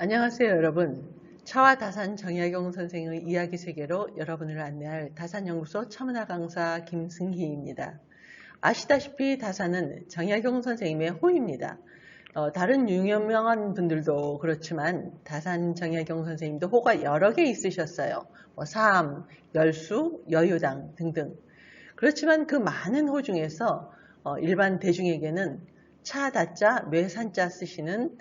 안녕하세요, 여러분. 차와 다산 정약용 선생의 이야기 세계로 여러분을 안내할 다산연구소 차문화 강사 김승희입니다. 아시다시피 다산은 정약용 선생님의 호입니다. 다른 유명한 분들도 그렇지만 다산 정약용 선생님도 호가 여러 개 있으셨어요. 삶, 열수, 여유당 등등. 그렇지만 그 많은 호 중에서 일반 대중에게는 차, 다자, 뇌산자 쓰시는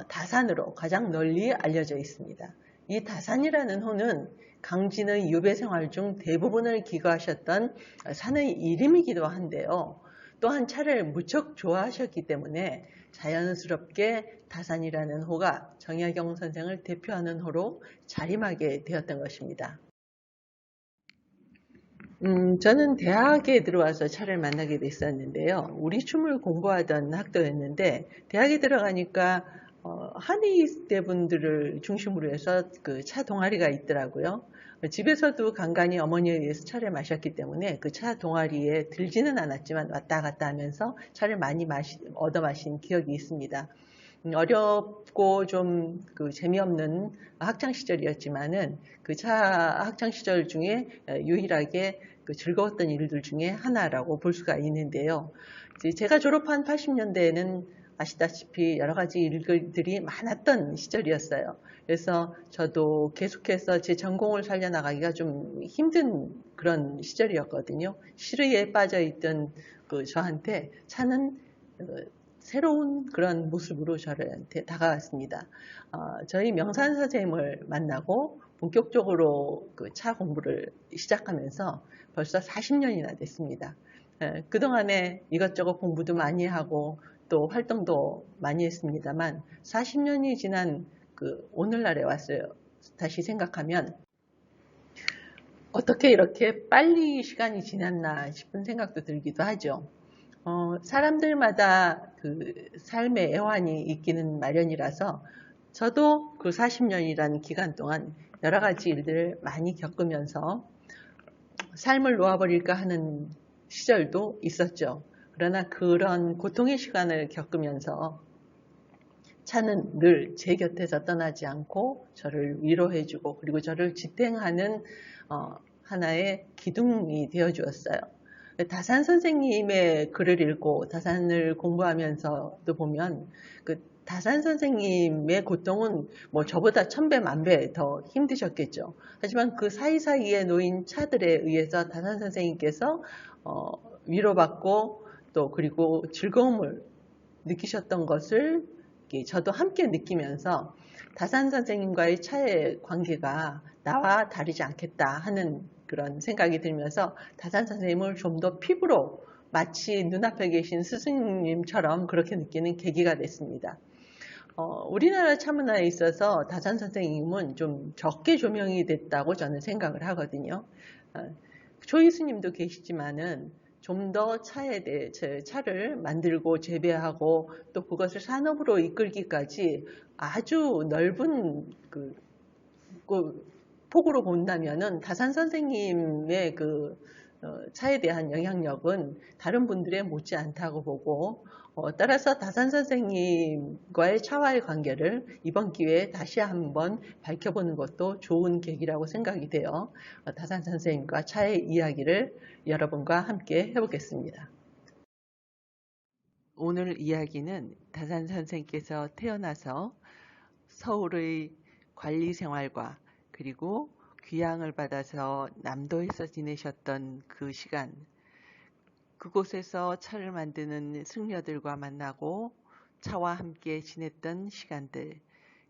다산으로 가장 널리 알려져 있습니다. 이 다산이라는 호는 강진의 유배 생활 중 대부분을 기거하셨던 산의 이름이기도 한데요. 또한 차를 무척 좋아하셨기 때문에 자연스럽게 다산이라는 호가 정약용 선생을 대표하는 호로 자림하게 되었던 것입니다. 저는 대학에 들어와서 차를 만나게 됐었는데요. 우리 춤을 공부하던 학도였는데 대학에 들어가니까 한의대 분들을 중심으로 해서 그 차 동아리가 있더라고요. 집에서도 간간히 어머니에 의해서 차를 마셨기 때문에 그 차 동아리에 들지는 않았지만 왔다 갔다 하면서 차를 많이 얻어 마신 기억이 있습니다. 어렵고 좀 그 재미없는 학창 시절이었지만은 그 학창 시절 중에 유일하게 그 즐거웠던 일들 중에 하나라고 볼 수가 있는데요. 제가 졸업한 80년대에는 아시다시피 여러 가지 일들이 많았던 시절이었어요. 그래서 저도 계속해서 제 전공을 살려나가기가 좀 힘든 그런 시절이었거든요. 시르에 빠져있던 그 저한테 차는 새로운 그런 모습으로 저한테 다가왔습니다. 저희 명산 선생님을 만나고 본격적으로 그 차 공부를 시작하면서 벌써 40년이나 됐습니다. 그동안에 이것저것 공부도 많이 하고 또 활동도 많이 했습니다만 40년이 지난 그 오늘날에 왔어요. 다시 생각하면 어떻게 이렇게 빨리 시간이 지났나 싶은 생각도 들기도 하죠. 사람들마다 그 삶의 애환이 있기는 마련이라서 저도 그 40년이라는 기간 동안 여러 가지 일들을 많이 겪으면서 삶을 놓아버릴까 하는 시절도 있었죠. 그러나 그런 고통의 시간을 겪으면서 차는 늘 제 곁에서 떠나지 않고 저를 위로해주고 그리고 저를 지탱하는 하나의 기둥이 되어 주었어요. 다산 선생님의 글을 읽고 다산을 공부하면서도 보면 그 다산 선생님의 고통은 뭐 저보다 1000배, 1000배 더 힘드셨겠죠. 하지만 그 사이사이에 놓인 차들에 의해서 다산 선생님께서 위로받고 또 그리고 즐거움을 느끼셨던 것을 저도 함께 느끼면서 다산 선생님과의 차의 관계가 나와 다르지 않겠다 하는 그런 생각이 들면서 다산 선생님을 좀 더 피부로 마치 눈앞에 계신 스승님처럼 그렇게 느끼는 계기가 됐습니다. 우리나라 차문화에 있어서 다산 선생님은 좀 적게 조명이 됐다고 저는 생각을 하거든요. 조이스님도 계시지만은 좀 더 차에 대해 차를 만들고 재배하고 또 그것을 산업으로 이끌기까지 아주 넓은 그 폭으로 본다면은 다산 선생님의 그 차에 대한 영향력은 다른 분들의 못지 않다고 보고 따라서 다산 선생님과의 차와의 관계를 이번 기회에 다시 한번 밝혀보는 것도 좋은 계기라고 생각이 돼요. 다산 선생님과 차의 이야기를 여러분과 함께 해보겠습니다. 오늘 이야기는 다산 선생께서 태어나서 서울의 관리 생활과 그리고 귀향을 받아서 남도에서 지내셨던 그 시간, 그곳에서 차를 만드는 승려들과 만나고 차와 함께 지냈던 시간들,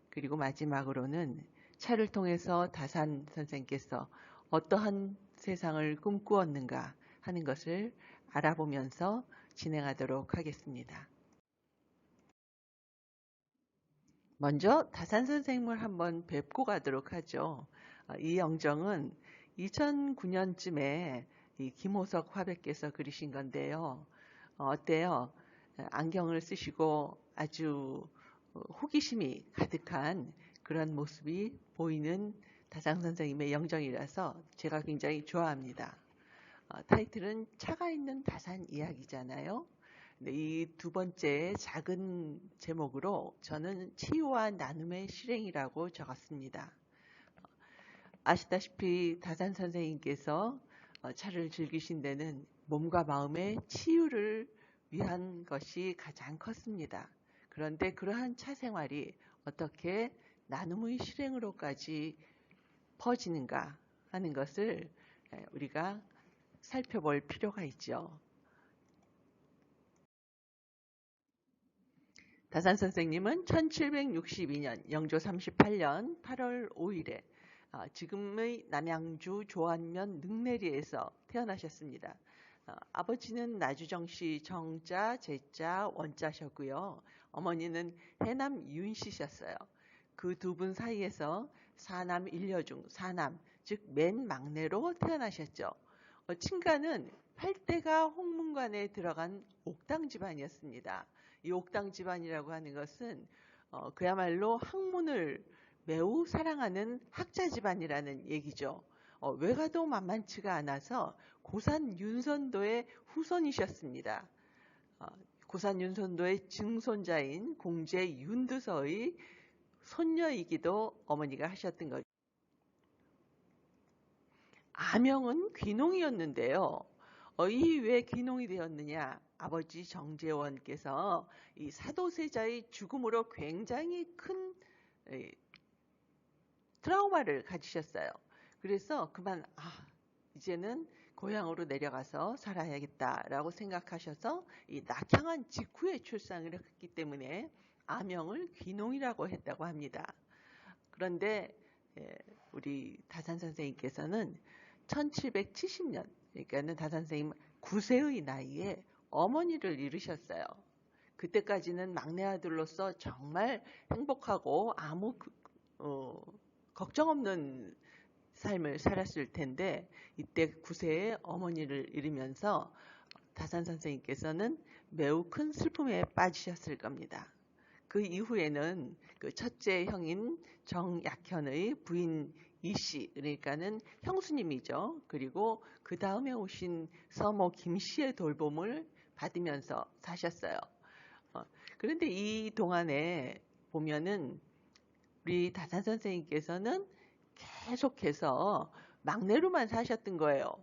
그리고 마지막으로는 차를 통해서 다산 선생께서 어떠한 세상을 꿈꾸었는가 하는 것을 알아보면서 진행하도록 하겠습니다. 먼저 다산 선생님을 한번 뵙고 가도록 하죠. 이 영정은 2009년쯤에 이 김호석 화백께서 그리신 건데요. 어때요? 안경을 쓰시고 아주 호기심이 가득한 그런 모습이 보이는 다산 선생님의 영정이라서 제가 굉장히 좋아합니다. 타이틀은 차가 있는 다산 이야기잖아요. 이 두 번째 작은 제목으로 저는 치유와 나눔의 실행이라고 적었습니다. 아시다시피 다산 선생님께서 차를 즐기신 데는 몸과 마음의 치유를 위한 것이 가장 컸습니다. 그런데 그러한 차 생활이 어떻게 나눔의 실행으로까지 퍼지는가 하는 것을 우리가 살펴볼 필요가 있죠. 다산 선생님은 1762년 영조 38년 8월 5일에 지금의 남양주 조안면 능내리에서 태어나셨습니다. 아버지는 나주정씨 정자, 제자, 원자셨고요. 어머니는 해남 윤씨셨어요. 그 두 분 사이에서 사남 일녀 중 사남, 즉 맨 막내로 태어나셨죠. 친가는 8대가 홍문관에 들어간 옥당 집안이었습니다. 이 옥당 집안이라고 하는 것은 그야말로 학문을 매우 사랑하는 학자 집안이라는 얘기죠. 외가도 만만치가 않아서 고산 윤선도의 후손이셨습니다. 고산 윤선도의 증손자인 공제 윤두서의 손녀이기도 어머니가 하셨던 거죠. 아명은 귀농이었는데요. 이 왜 귀농이 되었느냐? 아버지 정재원께서 이 사도세자의 죽음으로 굉장히 큰 트라우마를 가지셨어요. 그래서 그만 이제는 고향으로 내려가서 살아야겠다라고 생각하셔서 이 낙향한 직후에 출산을 했기 때문에 아명을 귀농이라고 했다고 합니다. 그런데 우리 다산 선생님께서는 1770년, 그러니까는 다산 선생님 9세의 나이에 어머니를 잃으셨어요. 그때까지는 막내 아들로서 정말 행복하고 아무 걱정 없는 삶을 살았을 텐데 이때 9세에 어머니를 잃으면서 다산 선생님께서는 매우 큰 슬픔에 빠지셨을 겁니다. 그 이후에는 그 첫째 형인 정약현의 부인 이씨, 그러니까는 형수님이죠. 그리고 그 다음에 오신 서모 김씨의 돌봄을 받으면서 사셨어요. 그런데 이 동안에 보면은 우리 다산 선생님께서는 계속해서 막내로만 사셨던 거예요.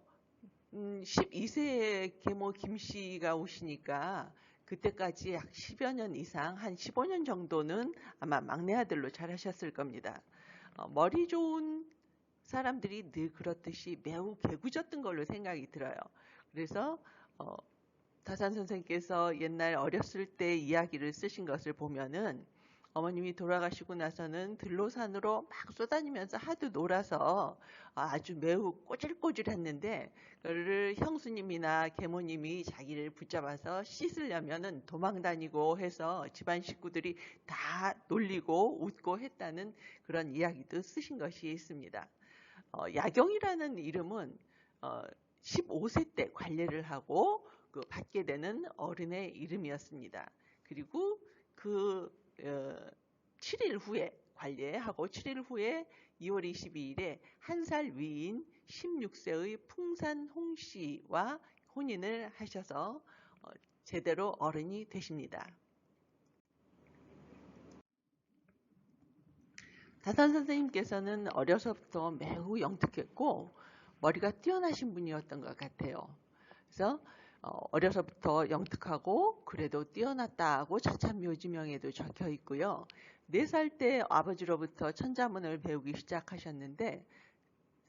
12세에 계모 김씨가 오시니까 그때까지 약 10여 년 이상, 한 15년 정도는 아마 막내 아들로 자라셨을 겁니다. 머리 좋은 사람들이 늘 그렇듯이 매우 개구졌던 걸로 생각이 들어요. 그래서 다산 선생님께서 옛날 어렸을 때 이야기를 쓰신 것을 보면은 어머님이 돌아가시고 나서는 들로산으로 막 쏘다니면서 하도 놀아서 아주 매우 꼬질꼬질했는데 그를 형수님이나 계모님이 자기를 붙잡아서 씻으려면은 도망다니고 해서 집안 식구들이 다 놀리고 웃고 했다는 그런 이야기도 쓰신 것이 있습니다. 야경이라는 이름은 15세 때 관례를 하고 그 받게 되는 어른의 이름이었습니다. 그리고 그 7일 후에 관례하고 7일 후에 2월 22일에 한 살 위인 16세의 풍산홍 씨와 혼인을 하셔서 제대로 어른이 되십니다. 다산 선생님께서는 어려서부터 매우 영특했고 머리가 뛰어나신 분이었던 것 같아요. 그래서 어려서부터 영특하고 그래도 뛰어났다고 자찬묘지명에도 적혀 있고요. 4살 때 아버지로부터 천자문을 배우기 시작하셨는데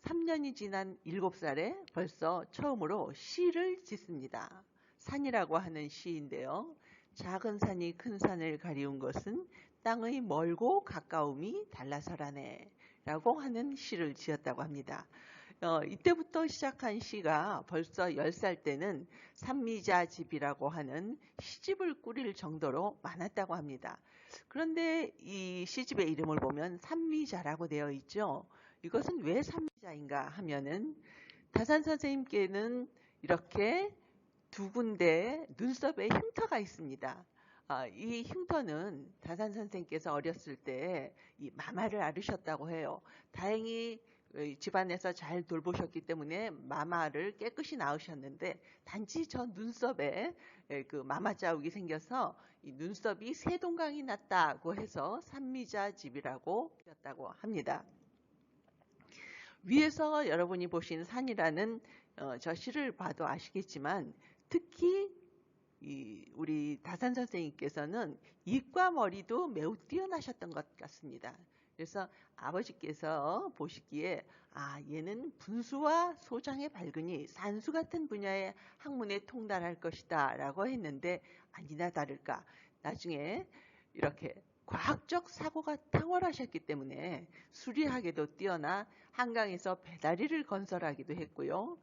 3년이 지난 7살에 벌써 처음으로 시를 짓습니다. 산이라고 하는 시인데요. 작은 산이 큰 산을 가리운 것은 땅의 멀고 가까움이 달라서라네 라고 하는 시를 지었다고 합니다. 이때부터 시작한 시가 벌써 10살 때는 삼미자집이라고 하는 시집을 꾸릴 정도로 많았다고 합니다. 그런데 이 시집의 이름을 보면 삼미자라고 되어 있죠. 이것은 왜 삼미자인가 하면은 다산 선생님께는 이렇게 두 군데 눈썹에 흉터가 있습니다. 이 흉터는 다산 선생님께서 어렸을 때 이 마마를 앓으셨다고 해요. 다행히 집안에서 잘 돌보셨기 때문에 마마를 깨끗이 낳으셨는데 단지 저 눈썹에 그 마마 자국이 생겨서 이 눈썹이 세동강이 났다고 해서 산미자집이라고 불렸다고 합니다. 위에서 여러분이 보신 산이라는 저 시를 봐도 아시겠지만 특히 우리 다산 선생님께서는 입과 머리도 매우 뛰어나셨던 것 같습니다. 그래서 아버지께서 보시기에 얘는 분수와 소장의 밝으니 산수 같은 분야의 학문에 통달할 것이다 라고 했는데 아니나 다를까 나중에 이렇게 과학적 사고가 탁월하셨기 때문에 수리학에도 뛰어나 한강에서 배다리를 건설하기도 했고요.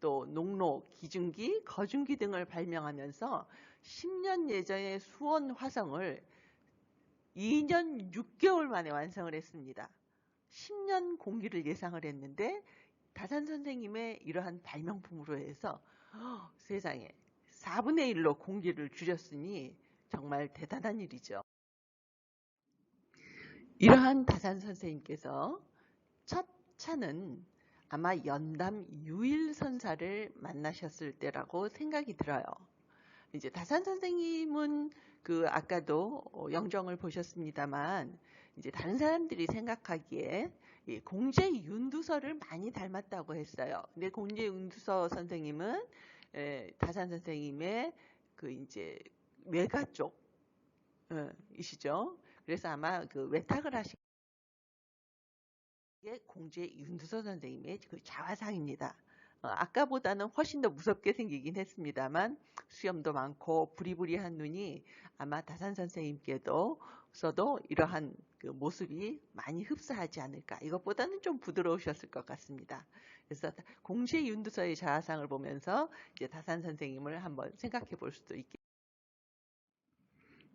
또 농로, 기중기, 거중기 등을 발명하면서 10년 예정의 수원 화성을 2년 6개월 만에 완성을 했습니다. 10년 공기를 예상을 했는데 다산 선생님의 이러한 발명품으로 해서 세상에 4분의 1로 공기를 줄였으니 정말 대단한 일이죠. 이러한 다산 선생님께서 첫 차는 아마 연담 유일선사를 만나셨을 때라고 생각이 들어요. 이제 다산 선생님은 아까도 영정을 보셨습니다만 이제 다른 사람들이 생각하기에 공제 윤두서를 많이 닮았다고 했어요. 근데 공제 윤두서 선생님은 다산 선생님의 이제 외가 쪽이시죠. 그래서 아마 외탁을 하신 게 공제 윤두서 선생님의 자화상입니다. 아까보다는 훨씬 더 무섭게 생기긴 했습니다만 수염도 많고 부리부리한 눈이 아마 다산 선생님께서도 이러한 모습이 많이 흡사하지 않을까. 이것보다는 좀 부드러우셨을 것 같습니다. 그래서 공제 윤두서의 자화상을 보면서 이제 다산 선생님을 한번 생각해 볼 수도 있겠습니다.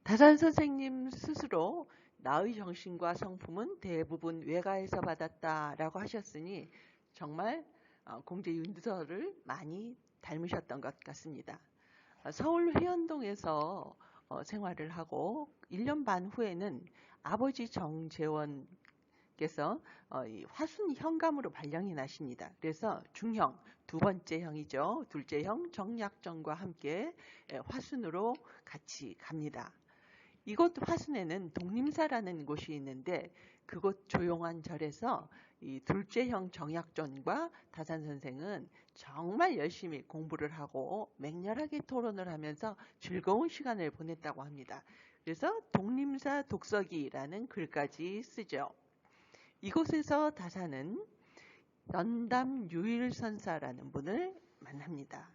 다산 선생님 스스로 나의 정신과 성품은 대부분 외가에서 받았다라고 하셨으니 정말 공제 윤두서를 많이 닮으셨던 것 같습니다. 서울 회원동에서 생활을 하고 1년 반 후에는 아버지 정재원께서 화순 현감으로 발령이 나십니다. 그래서 중형, 두 번째 형이죠. 둘째 형 정약전과 함께 화순으로 같이 갑니다. 이곳 화순에는 독림사라는 곳이 있는데 그곳 조용한 절에서 이 둘째 형 정약전과 다산 선생은 정말 열심히 공부를 하고 맹렬하게 토론을 하면서 즐거운 시간을 보냈다고 합니다. 그래서 독림사 독서기라는 글까지 쓰죠. 이곳에서 다산은 연담 유일선사라는 분을 만납니다.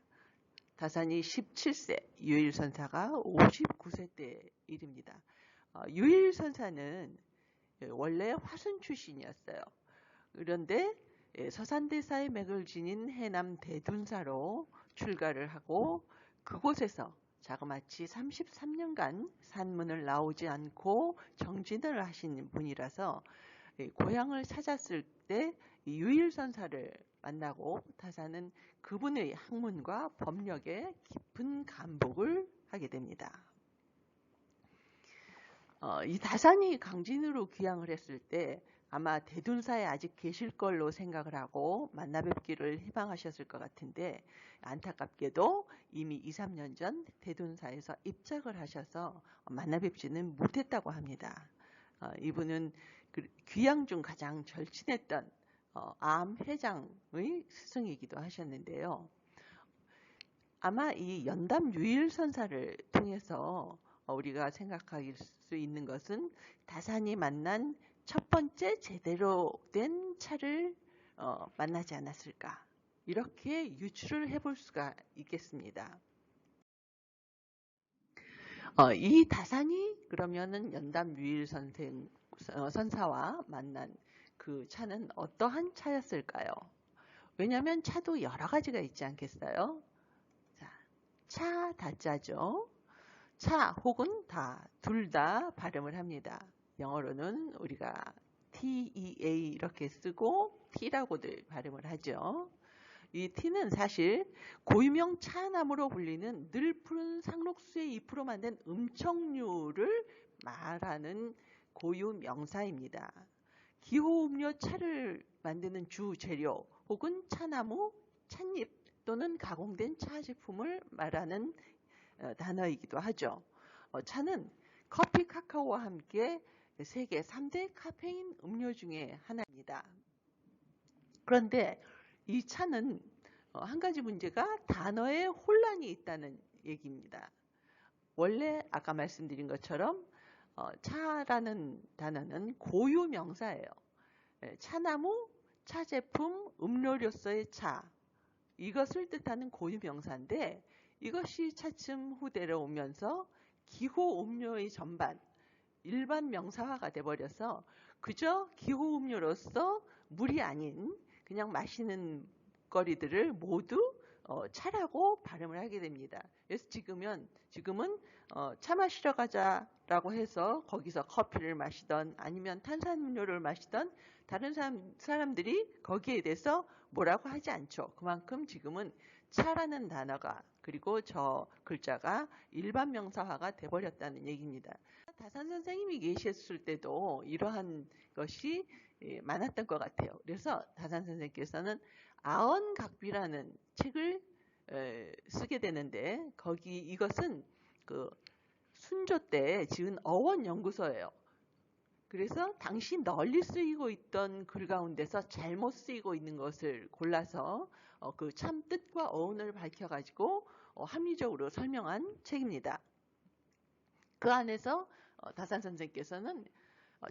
다산이 17세, 유일선사가 59세 때 일입니다. 유일선사는 원래 화순 출신이었어요. 그런데 서산대사의 맥을 지닌 해남 대둔사로 출가를 하고 그곳에서 자그마치 33년간 산문을 나오지 않고 정진을 하신 분이라서 고향을 찾았을 때 유일선사를 만나고 다산은 그분의 학문과 법력에 깊은 감복을 하게 됩니다. 이 다산이 강진으로 귀향을 했을 때 아마 대둔사에 아직 계실 걸로 생각을 하고 만나 뵙기를 희망하셨을 것 같은데 안타깝게도 이미 2, 3년 전 대둔사에서 입적을 하셔서 만나 뵙지는 못했다고 합니다. 이분은 귀향 중 가장 절친했던 암 회장의 스승이기도 하셨는데요. 아마 이 연담 유일선사를 통해서 우리가 생각할 수 있는 것은 다산이 만난 첫 번째 제대로 된 차를 만나지 않았을까. 이렇게 유추를 해볼 수가 있겠습니다. 이 다산이 그러면은 연담 유일선사와 만난 그 차는 어떠한 차였을까요? 왜냐하면 차도 여러 가지가 있지 않겠어요? 자, 차 다짜죠. 차 혹은 다, 둘 다 발음을 합니다. 영어로는 우리가 TEA 이렇게 쓰고 T라고들 발음을 하죠. 이 T는 사실 고유명 차나무로 불리는 늘 푸른 상록수의 잎으로 만든 음청류를 말하는 고유 명사입니다. 기호음료 차를 만드는 주 재료 혹은 차나무, 찻잎 또는 가공된 차 제품을 말하는 단어이기도 하죠. 차는 커피, 카카오와 함께 세계 3대 카페인 음료 중에 하나입니다. 그런데 이 차는 한 가지 문제가 단어에 혼란이 있다는 얘기입니다. 원래 아까 말씀드린 것처럼 차라는 단어는 고유 명사예요. 차나무, 차 제품, 음료로서의 차, 이것을 뜻하는 고유 명사인데 이것이 차츰 후대로 오면서 기호 음료의 전반, 일반 명사화가 돼버려서 그저 기호 음료로서 물이 아닌 그냥 마시는 거리들을 모두 차라고 발음을 하게 됩니다. 그래서 지금은 차 마시러 가자라고 해서 거기서 커피를 마시던 아니면 탄산음료를 마시던 다른 사람들이 거기에 대해서 뭐라고 하지 않죠. 그만큼 지금은 차라는 단어가 그리고 저 글자가 일반 명사화가 돼버렸다는 얘기입니다. 다산 선생님이 계셨을 때도 이러한 것이 많았던 것 같아요. 그래서 다산 선생님께서는 아언각비라는 책을 쓰게 되는데 거기 이것은 그 순조 때 지은 어원연구소예요. 그래서 당시 널리 쓰이고 있던 글 가운데서 잘못 쓰이고 있는 것을 골라서 그 참 뜻과 어원을 밝혀가지고 합리적으로 설명한 책입니다. 그 안에서 다산 선생님께서는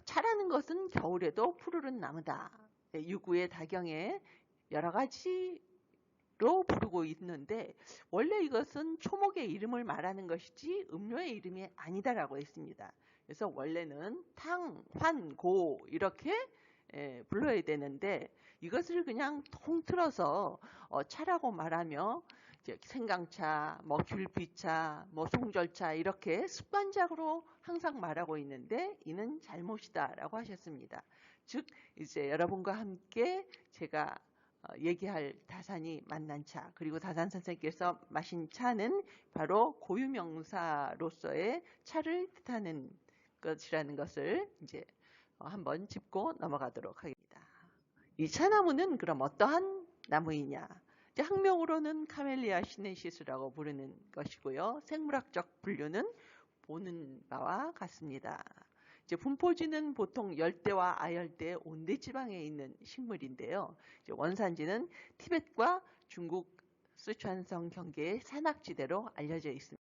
차라는 것은 겨울에도 푸르른 나무다. 유구의 다경에 여러 가지로 부르고 있는데 원래 이것은 초목의 이름을 말하는 것이지 음료의 이름이 아니다라고 했습니다. 그래서 원래는 탕, 환, 고 이렇게 불러야 되는데 이것을 그냥 통틀어서 차라고 말하며 생강차, 뭐 귤피차, 뭐 송절차 이렇게 습관적으로 항상 말하고 있는데 이는 잘못이다라고 하셨습니다. 즉 이제 여러분과 함께 제가 얘기할 다산이 만난 차 그리고 다산 선생님께서 마신 차는 바로 고유명사로서의 차를 뜻하는 것이라는 것을 이제 한번 짚고 넘어가도록 하겠습니다. 이 차나무는 그럼 어떠한 나무이냐? 학명으로는 카멜리아 시네시스라고 부르는 것이고요. 생물학적 분류는 보는 바와 같습니다. 분포지는 보통 열대와 아열대 온대 지방에 있는 식물인데요. 원산지는 티벳과 중국 쓰촨성 경계의 산악지대로 알려져 있습니다.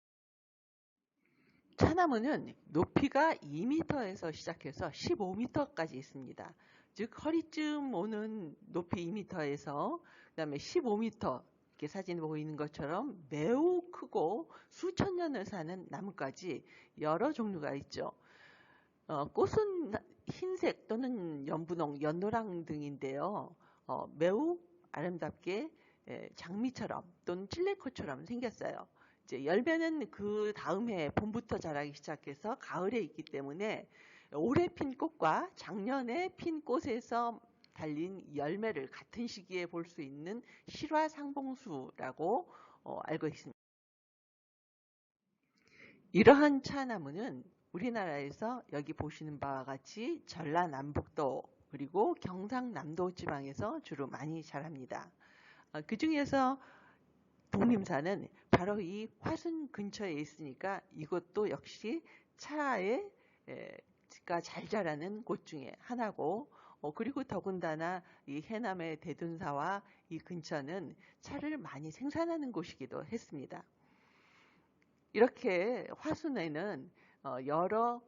차나무는 높이가 2m에서 시작해서 15m까지 있습니다. 즉 허리쯤 오는 높이 2m에서 그 다음에 15m 이렇게 사진에 보이는 것처럼 매우 크고 수천 년을 사는 나무까지 여러 종류가 있죠. 꽃은 흰색 또는 연분홍, 연노랑 등인데요. 매우 아름답게 장미처럼 또는 찔레꽃처럼 생겼어요. 이제 열매는 그 다음 해 봄부터 자라기 시작해서 가을에 있기 때문에 올해 핀 꽃과 작년에 핀 꽃에서 달린 열매를 같은 시기에 볼 수 있는 실화상봉수라고 알고 있습니다. 이러한 차나무는 우리나라에서 여기 보시는 바와 같이 전라남북도 그리고 경상남도 지방에서 주로 많이 자랍니다. 그 중에서 독림사는 바로 이 화순 근처에 있으니까 이것도 역시 차가 잘 자라는 곳 중에 하나고 그리고 더군다나 이 해남의 대둔사와 이 근처는 차를 많이 생산하는 곳이기도 했습니다. 이렇게 화순에는 여러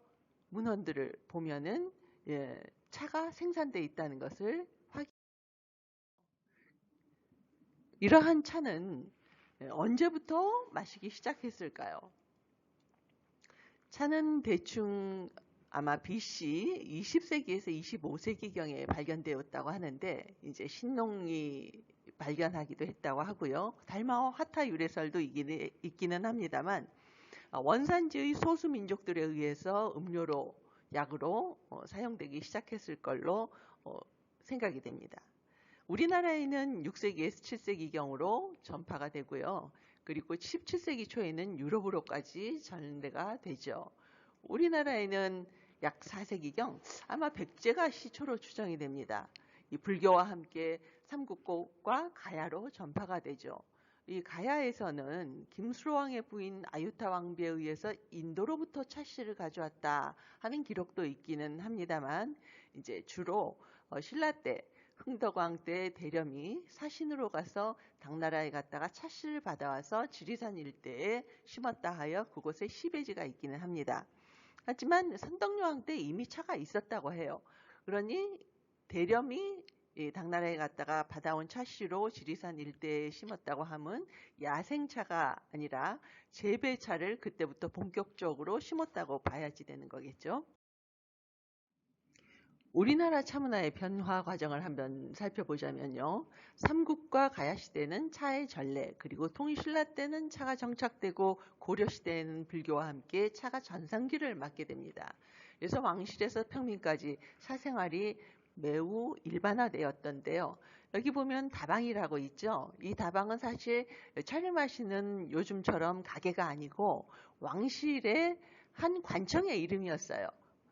문헌들을 보면은 차가 생산되어 있다는 것을 이러한 차는 언제부터 마시기 시작했을까요? 차는 대충 아마 BC 20세기에서 25세기경에 발견되었다고 하는데 이제 신농이 발견하기도 했다고 하고요. 달마와 화타 유래설도 있기는 합니다만 원산지의 소수 민족들에 의해서 음료로 약으로 사용되기 시작했을 걸로 생각이 됩니다. 우리나라에는 6세기에서 7세기경으로 전파가 되고요. 그리고 17세기 초에는 유럽으로까지 전대가 되죠. 우리나라에는 약 4세기경 아마 백제가 시초로 추정이 됩니다. 이 불교와 함께 삼국고과 가야로 전파가 되죠. 이 가야에서는 김수로왕의 부인 아유타 왕비에 의해서 인도로부터 차씨를 가져왔다 하는 기록도 있기는 합니다만, 이제 주로 신라 때 흥덕왕 때 대렴이 사신으로 가서 당나라에 갔다가 차씨를 받아와서 지리산 일대에 심었다 하여 그곳에 시베지가 있기는 합니다. 하지만 선덕여왕 때 이미 차가 있었다고 해요. 그러니 대렴이 당나라에 갔다가 받아온 차씨로 지리산 일대에 심었다고 하면 야생차가 아니라 재배차를 그때부터 본격적으로 심었다고 봐야지 되는 거겠죠. 우리나라 차문화의 변화 과정을 한번 살펴보자면요. 삼국과 가야시대는 차의 전래, 그리고 통일신라 때는 차가 정착되고 고려시대에는 불교와 함께 차가 전성기를 맞게 됩니다. 그래서 왕실에서 평민까지 사생활이 매우 일반화되었던데요. 여기 보면 다방이라고 있죠. 이 다방은 사실 차를 마시는 요즘처럼 가게가 아니고 왕실의 한 관청의 이름이었어요.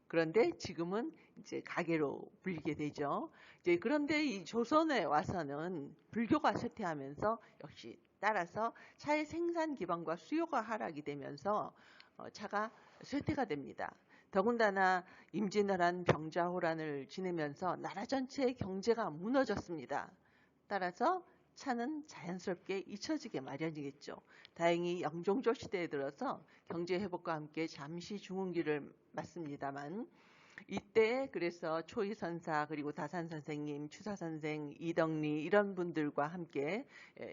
그런데 지금은 이제 가게로 불리게 되죠. 이제 그런데 이 조선에 와서는 불교가 쇠퇴하면서 역시 따라서 차의 생산 기반과 수요가 하락이 되면서 차가 쇠퇴가 됩니다. 더군다나 임진왜란 병자호란을 지내면서 나라 전체의 경제가 무너졌습니다. 따라서 차는 자연스럽게 잊혀지게 마련이겠죠. 다행히 영종조 시대에 들어서 경제 회복과 함께 잠시 중흥기를 맞습니다만, 이때 그래서 초이선사 그리고 다산선생님, 추사선생, 이덕리 이런 분들과 함께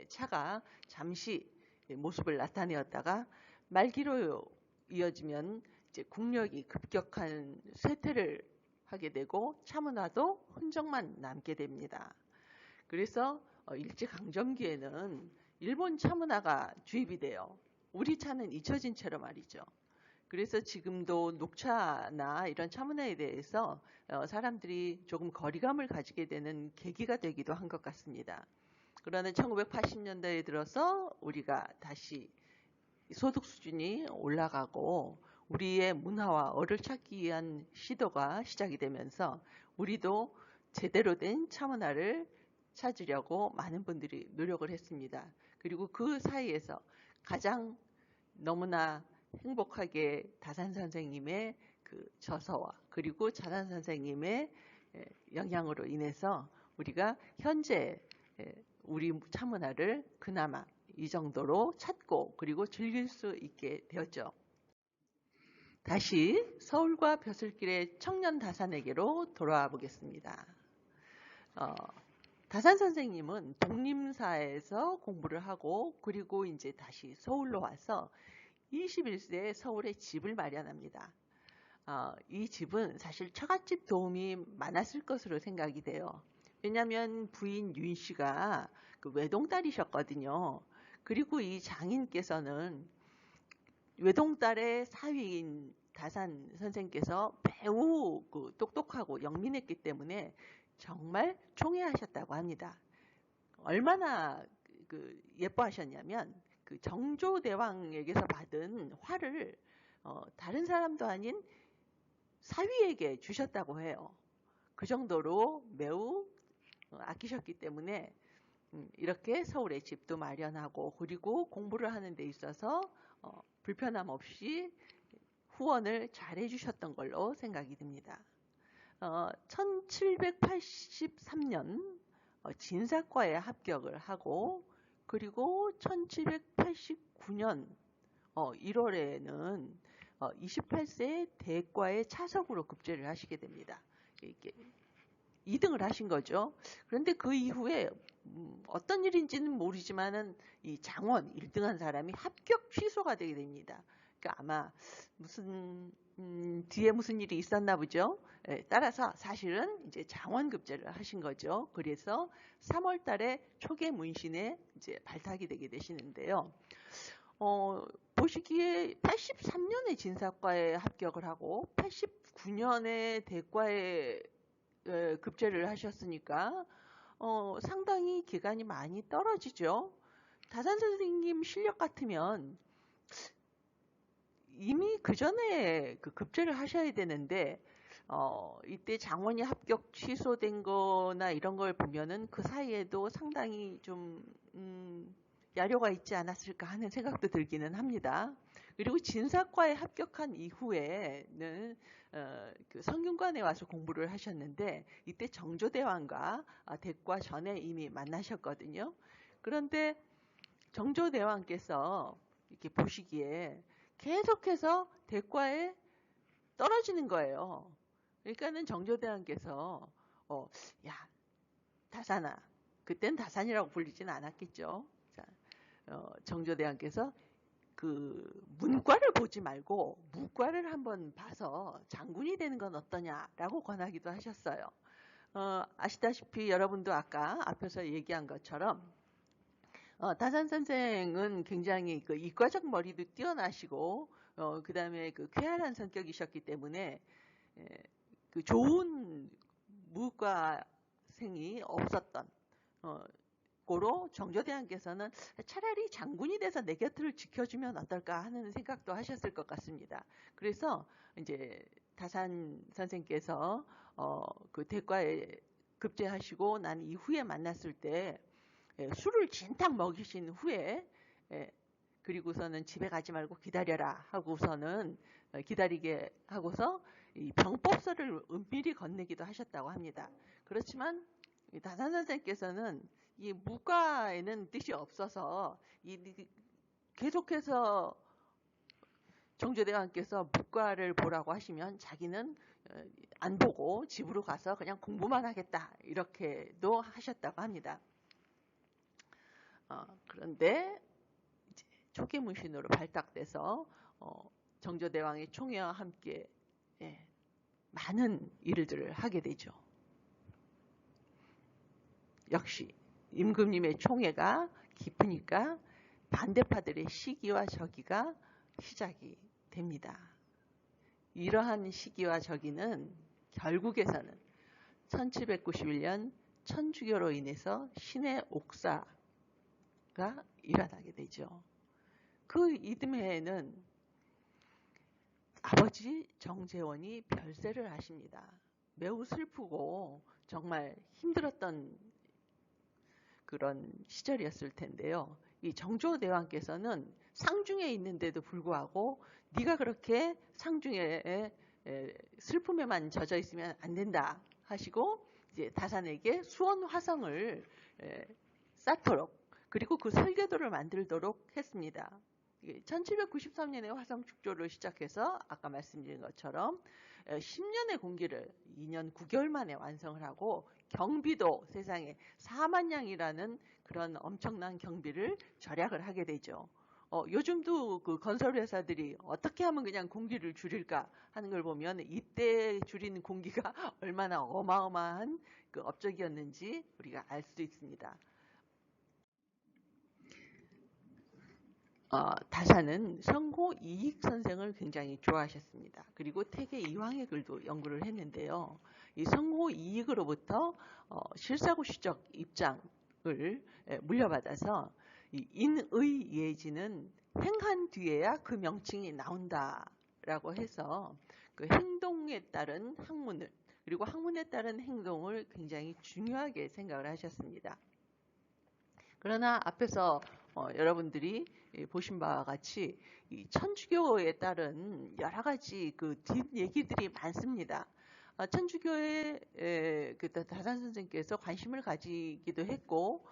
차가 잠시 모습을 나타내었다가 말기로 이어지면 이제 국력이 급격한 쇠퇴를 하게 되고 차문화도 흔적만 남게 됩니다. 그래서 일제강점기에는 일본 차문화가 주입이 돼요. 우리 차는 잊혀진 채로 말이죠. 그래서 지금도 녹차나 이런 차문화에 대해서 사람들이 조금 거리감을 가지게 되는 계기가 되기도 한 것 같습니다. 그러나 1980년대에 들어서 우리가 다시 소득 수준이 올라가고 우리의 문화와 얼을 찾기 위한 시도가 시작이 되면서 우리도 제대로 된 차문화를 찾으려고 많은 분들이 노력을 했습니다. 그리고 그 사이에서 가장 너무나 행복하게 다산 선생님의 그 저서와 그리고 자산 선생님의 영향으로 인해서 우리가 현재 우리 차문화를 그나마 이 정도로 찾고 그리고 즐길 수 있게 되었죠. 다시 서울과 벼슬길의 청년 다산에게로 돌아와 보겠습니다. 다산 선생님은 독림사에서 공부를 하고 그리고 이제 다시 서울로 와서 21세에 서울에 집을 마련합니다. 이 집은 사실 처갓집 도움이 많았을 것으로 생각이 돼요. 왜냐하면 부인 윤 씨가 그 외동딸이셨거든요. 그리고 이 장인께서는 외동딸의 사위인 다산 선생께서 매우 똑똑하고 영민했기 때문에 정말 총애하셨다고 합니다. 얼마나 예뻐하셨냐면 그 정조대왕에게서 받은 화를 다른 사람도 아닌 사위에게 주셨다고 해요. 그 정도로 매우 아끼셨기 때문에 이렇게 서울에 집도 마련하고 그리고 공부를 하는 데 있어서 불편함 없이 후원을 잘 해주셨던 걸로 생각이 듭니다. 1783년 진사과에 합격을 하고 그리고 1789년 1월에는 28세의 대과에 차석으로 급제를 하시게 됩니다. 이렇게 2등을 하신 거죠. 그런데 그 이후에 어떤 일인지는 모르지만은 이 장원 1등한 사람이 합격 취소가 되게 됩니다. 그러니까 아마 뒤에 무슨 일이 있었나 보죠. 따라서 사실은 이제 장원 급제를 하신 거죠. 그래서 3월 달에 초계 문신에 이제 발탁이 되게 되시는데요. 보시기에 83년에 진사과에 합격을 하고 89년에 대과에 급제를 하셨으니까 상당히 기간이 많이 떨어지죠. 다산 선생님 실력 같으면 이미 그 전에 그 급제를 하셔야 되는데, 이때 장원이 합격 취소된 거나 이런 걸 보면은 그 사이에도 상당히 좀, 야료가 있지 않았을까 하는 생각도 들기는 합니다. 그리고 진사과에 합격한 이후에는 그 성균관에 와서 공부를 하셨는데, 이때 정조대왕과 대과 전에 이미 만나셨거든요. 그런데 정조대왕께서 이렇게 보시기에 계속해서 대과에 떨어지는 거예요. 그러니까는 정조대왕께서 야, 다산아, 그땐 다산이라고 불리진 않았겠죠. 자, 정조대왕께서 그 문과를 보지 말고 무과를 한번 봐서 장군이 되는 건 어떠냐라고 권하기도 하셨어요. 아시다시피 여러분도 아까 앞에서 얘기한 것처럼 다산 선생은 굉장히 그 이과적 머리도 뛰어나시고, 그 다음에 그 쾌활한 성격이셨기 때문에, 그 좋은 무과생이 없었던, 고로 정조대왕께서는 차라리 장군이 돼서 내 곁을 지켜주면 어떨까 하는 생각도 하셨을 것 같습니다. 그래서 이제 다산 선생께서, 그 대과에 급제하시고 난 이후에 만났을 때, 술을 진탕 먹이신 후에 그리고서는 집에 가지 말고 기다려라 하고서는 기다리게 하고서 이 병법서를 은밀히 건네기도 하셨다고 합니다. 그렇지만 다산 선생께서는 이 무과에는 뜻이 없어서 계속해서 정조대왕께서 무과를 보라고 하시면 자기는 안 보고 집으로 가서 그냥 공부만 하겠다 이렇게도 하셨다고 합니다. 그런데 이제 초계문신으로 발탁돼서 정조대왕의 총애와 함께 많은 일들을 하게 되죠. 역시 임금님의 총애가 깊으니까 반대파들의 시기와 저기가 시작이 됩니다. 이러한 시기와 저기는 결국에서는 1791년 천주교로 인해서 신의 옥사가 일어나게 되죠. 그 이듬해에는 아버지 정재원이 별세를 하십니다. 매우 슬프고 정말 힘들었던 그런 시절이었을 텐데요. 이 정조대왕께서는 상중에 있는데도 불구하고 네가 그렇게 상중에 슬픔에만 젖어 있으면 안 된다 하시고 이제 다산에게 수원 화성을 쌓도록 그리고 그 설계도를 만들도록 했습니다. 1793년에 화성 축조를 시작해서 아까 말씀드린 것처럼 10년의 공기를 2년 9개월 만에 완성을 하고 경비도 세상에 4만 량이라는 그런 엄청난 경비를 절약을 하게 되죠. 요즘도 그 건설회사들이 어떻게 하면 그냥 공기를 줄일까 하는 걸 보면 이때 줄이는 공기가 얼마나 어마어마한 그 업적이었는지 우리가 알 수 있습니다. 다산은 성호 이익 선생을 굉장히 좋아하셨습니다. 그리고 태계 이황의 글도 연구를 했는데요. 이 성호 이익으로부터 실사구시적 입장을 물려받아서 이 인의 예지는 행한 뒤에야 그 명칭이 나온다라고 해서 그 행동에 따른 학문을 그리고 학문에 따른 행동을 굉장히 중요하게 생각을 하셨습니다. 그러나 앞에서 여러분들이 보신 바와 같이 이 천주교에 따른 여러 가지 그 뒷얘기들이 많습니다. 천주교에 그 다산 선생께서 관심을 가지기도 했고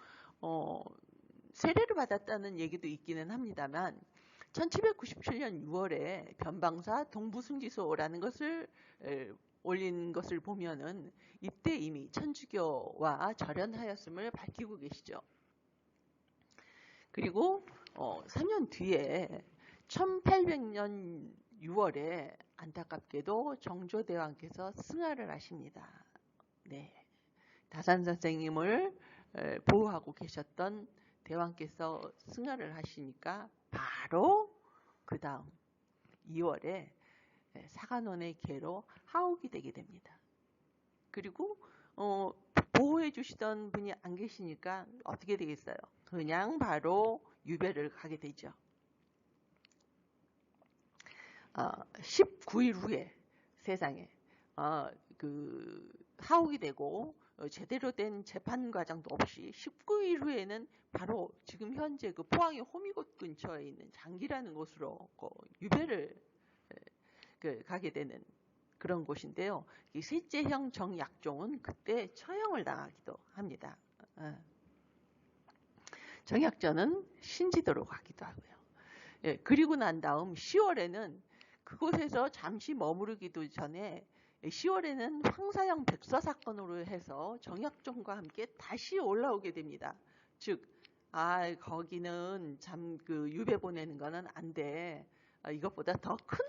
세례를 받았다는 얘기도 있기는 합니다만 1797년 6월에 변방사 동부승지소라는 것을 올린 것을 보면은 이때 이미 천주교와 절연하였음을 밝히고 계시죠. 그리고 3년 뒤에 1800년 6월에 안타깝게도 정조대왕께서 승하를 하십니다. 네, 다산 선생님을 보호하고 계셨던 대왕께서 승하를 하시니까 바로 그 다음 2월에 사간원의 계로 하옥이 되게 됩니다. 그리고 보호해 주시던 분이 안 계시니까 어떻게 되겠어요? 그냥 바로 유배를 가게 되죠. 19일 후에 세상에 하옥이 되고 제대로 된 재판 과정도 없이 19일 후에는 바로 지금 현재 그 포항의 호미곶 근처에 있는 장기라는 곳으로 유배를 가게 되는 그런 곳인데요. 이 셋째형 정약종은 그때 처형을 당하기도 합니다. 정약전은 신지도로 가기도 하고요. 그리고 난 다음 10월에는 그곳에서 잠시 머무르기도 전에 10월에는 황사형 백서 사건으로 해서 정약종과 함께 다시 올라오게 됩니다. 즉, 거기는 참 유배 보내는 거는 안 돼. 이것보다 더 큰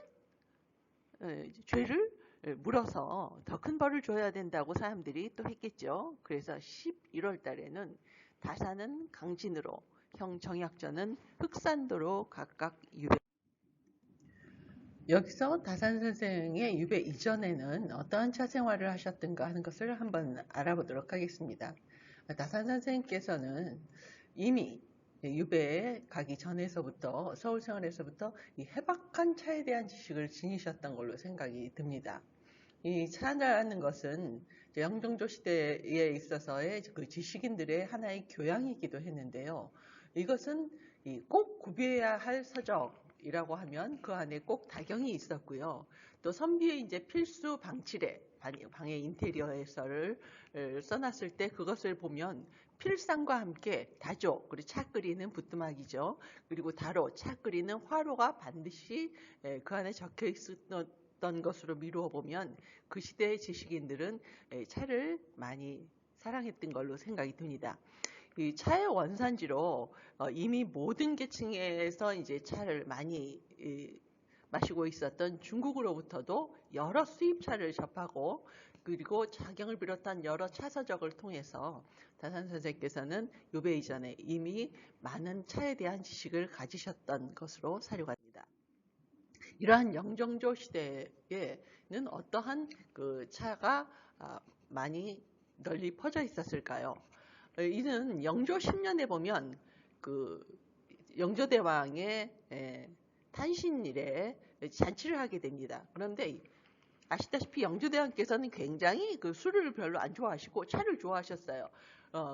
죄를 물어서 더 큰 벌을 줘야 된다고 사람들이 또 했겠죠. 그래서 11월 달에는 다산은 강진으로, 형 정약전은 흑산도로 각각 유배. 여기서 다산 선생의 유배 이전에는 어떠한 차 생활을 하셨던가 하는 것을 한번 알아보도록 하겠습니다. 다산 선생님께서는 이미 유배에 가기 전에서부터 서울 생활에서부터 이 해박한 차에 대한 지식을 지니셨던 걸로 생각이 듭니다. 이 차라는 것은 영종조 시대에 있어서의 그 지식인들의 하나의 교양이기도 했는데요. 이것은 꼭 구비해야 할 서적이라고 하면 그 안에 꼭 다경이 있었고요. 또 선비의 이제 필수 방치래, 방의 인테리어에서를 써놨을 때 그것을 보면 필상과 함께 다조, 그리고 차 끓이는 부뚜막이죠. 그리고 다로, 차 끓이는 화로가 반드시 그 안에 적혀 있었던 것으로 미루어 보면 그 시대의 지식인들은 차를 많이 사랑했던 걸로 생각이 듭니다. 이 차의 원산지로 이미 모든 계층에서 이제 차를 많이 마시고 있었던 중국으로부터도 여러 수입차를 접하고 그리고 자경을 비롯한 여러 차서적을 통해서 다산 선생께서는 유배 이전에 이미 많은 차에 대한 지식을 가지셨던 것으로 사료합니다. 이러한 영종조 시대에는 어떠한 그 차가 많이 널리 퍼져 있었을까요? 이는 영조 10년에 보면 그 영조대왕의 탄신일에 잔치를 하게 됩니다. 그런데 아시다시피 영조대왕께서는 굉장히 그 술을 별로 안 좋아하시고 차를 좋아하셨어요.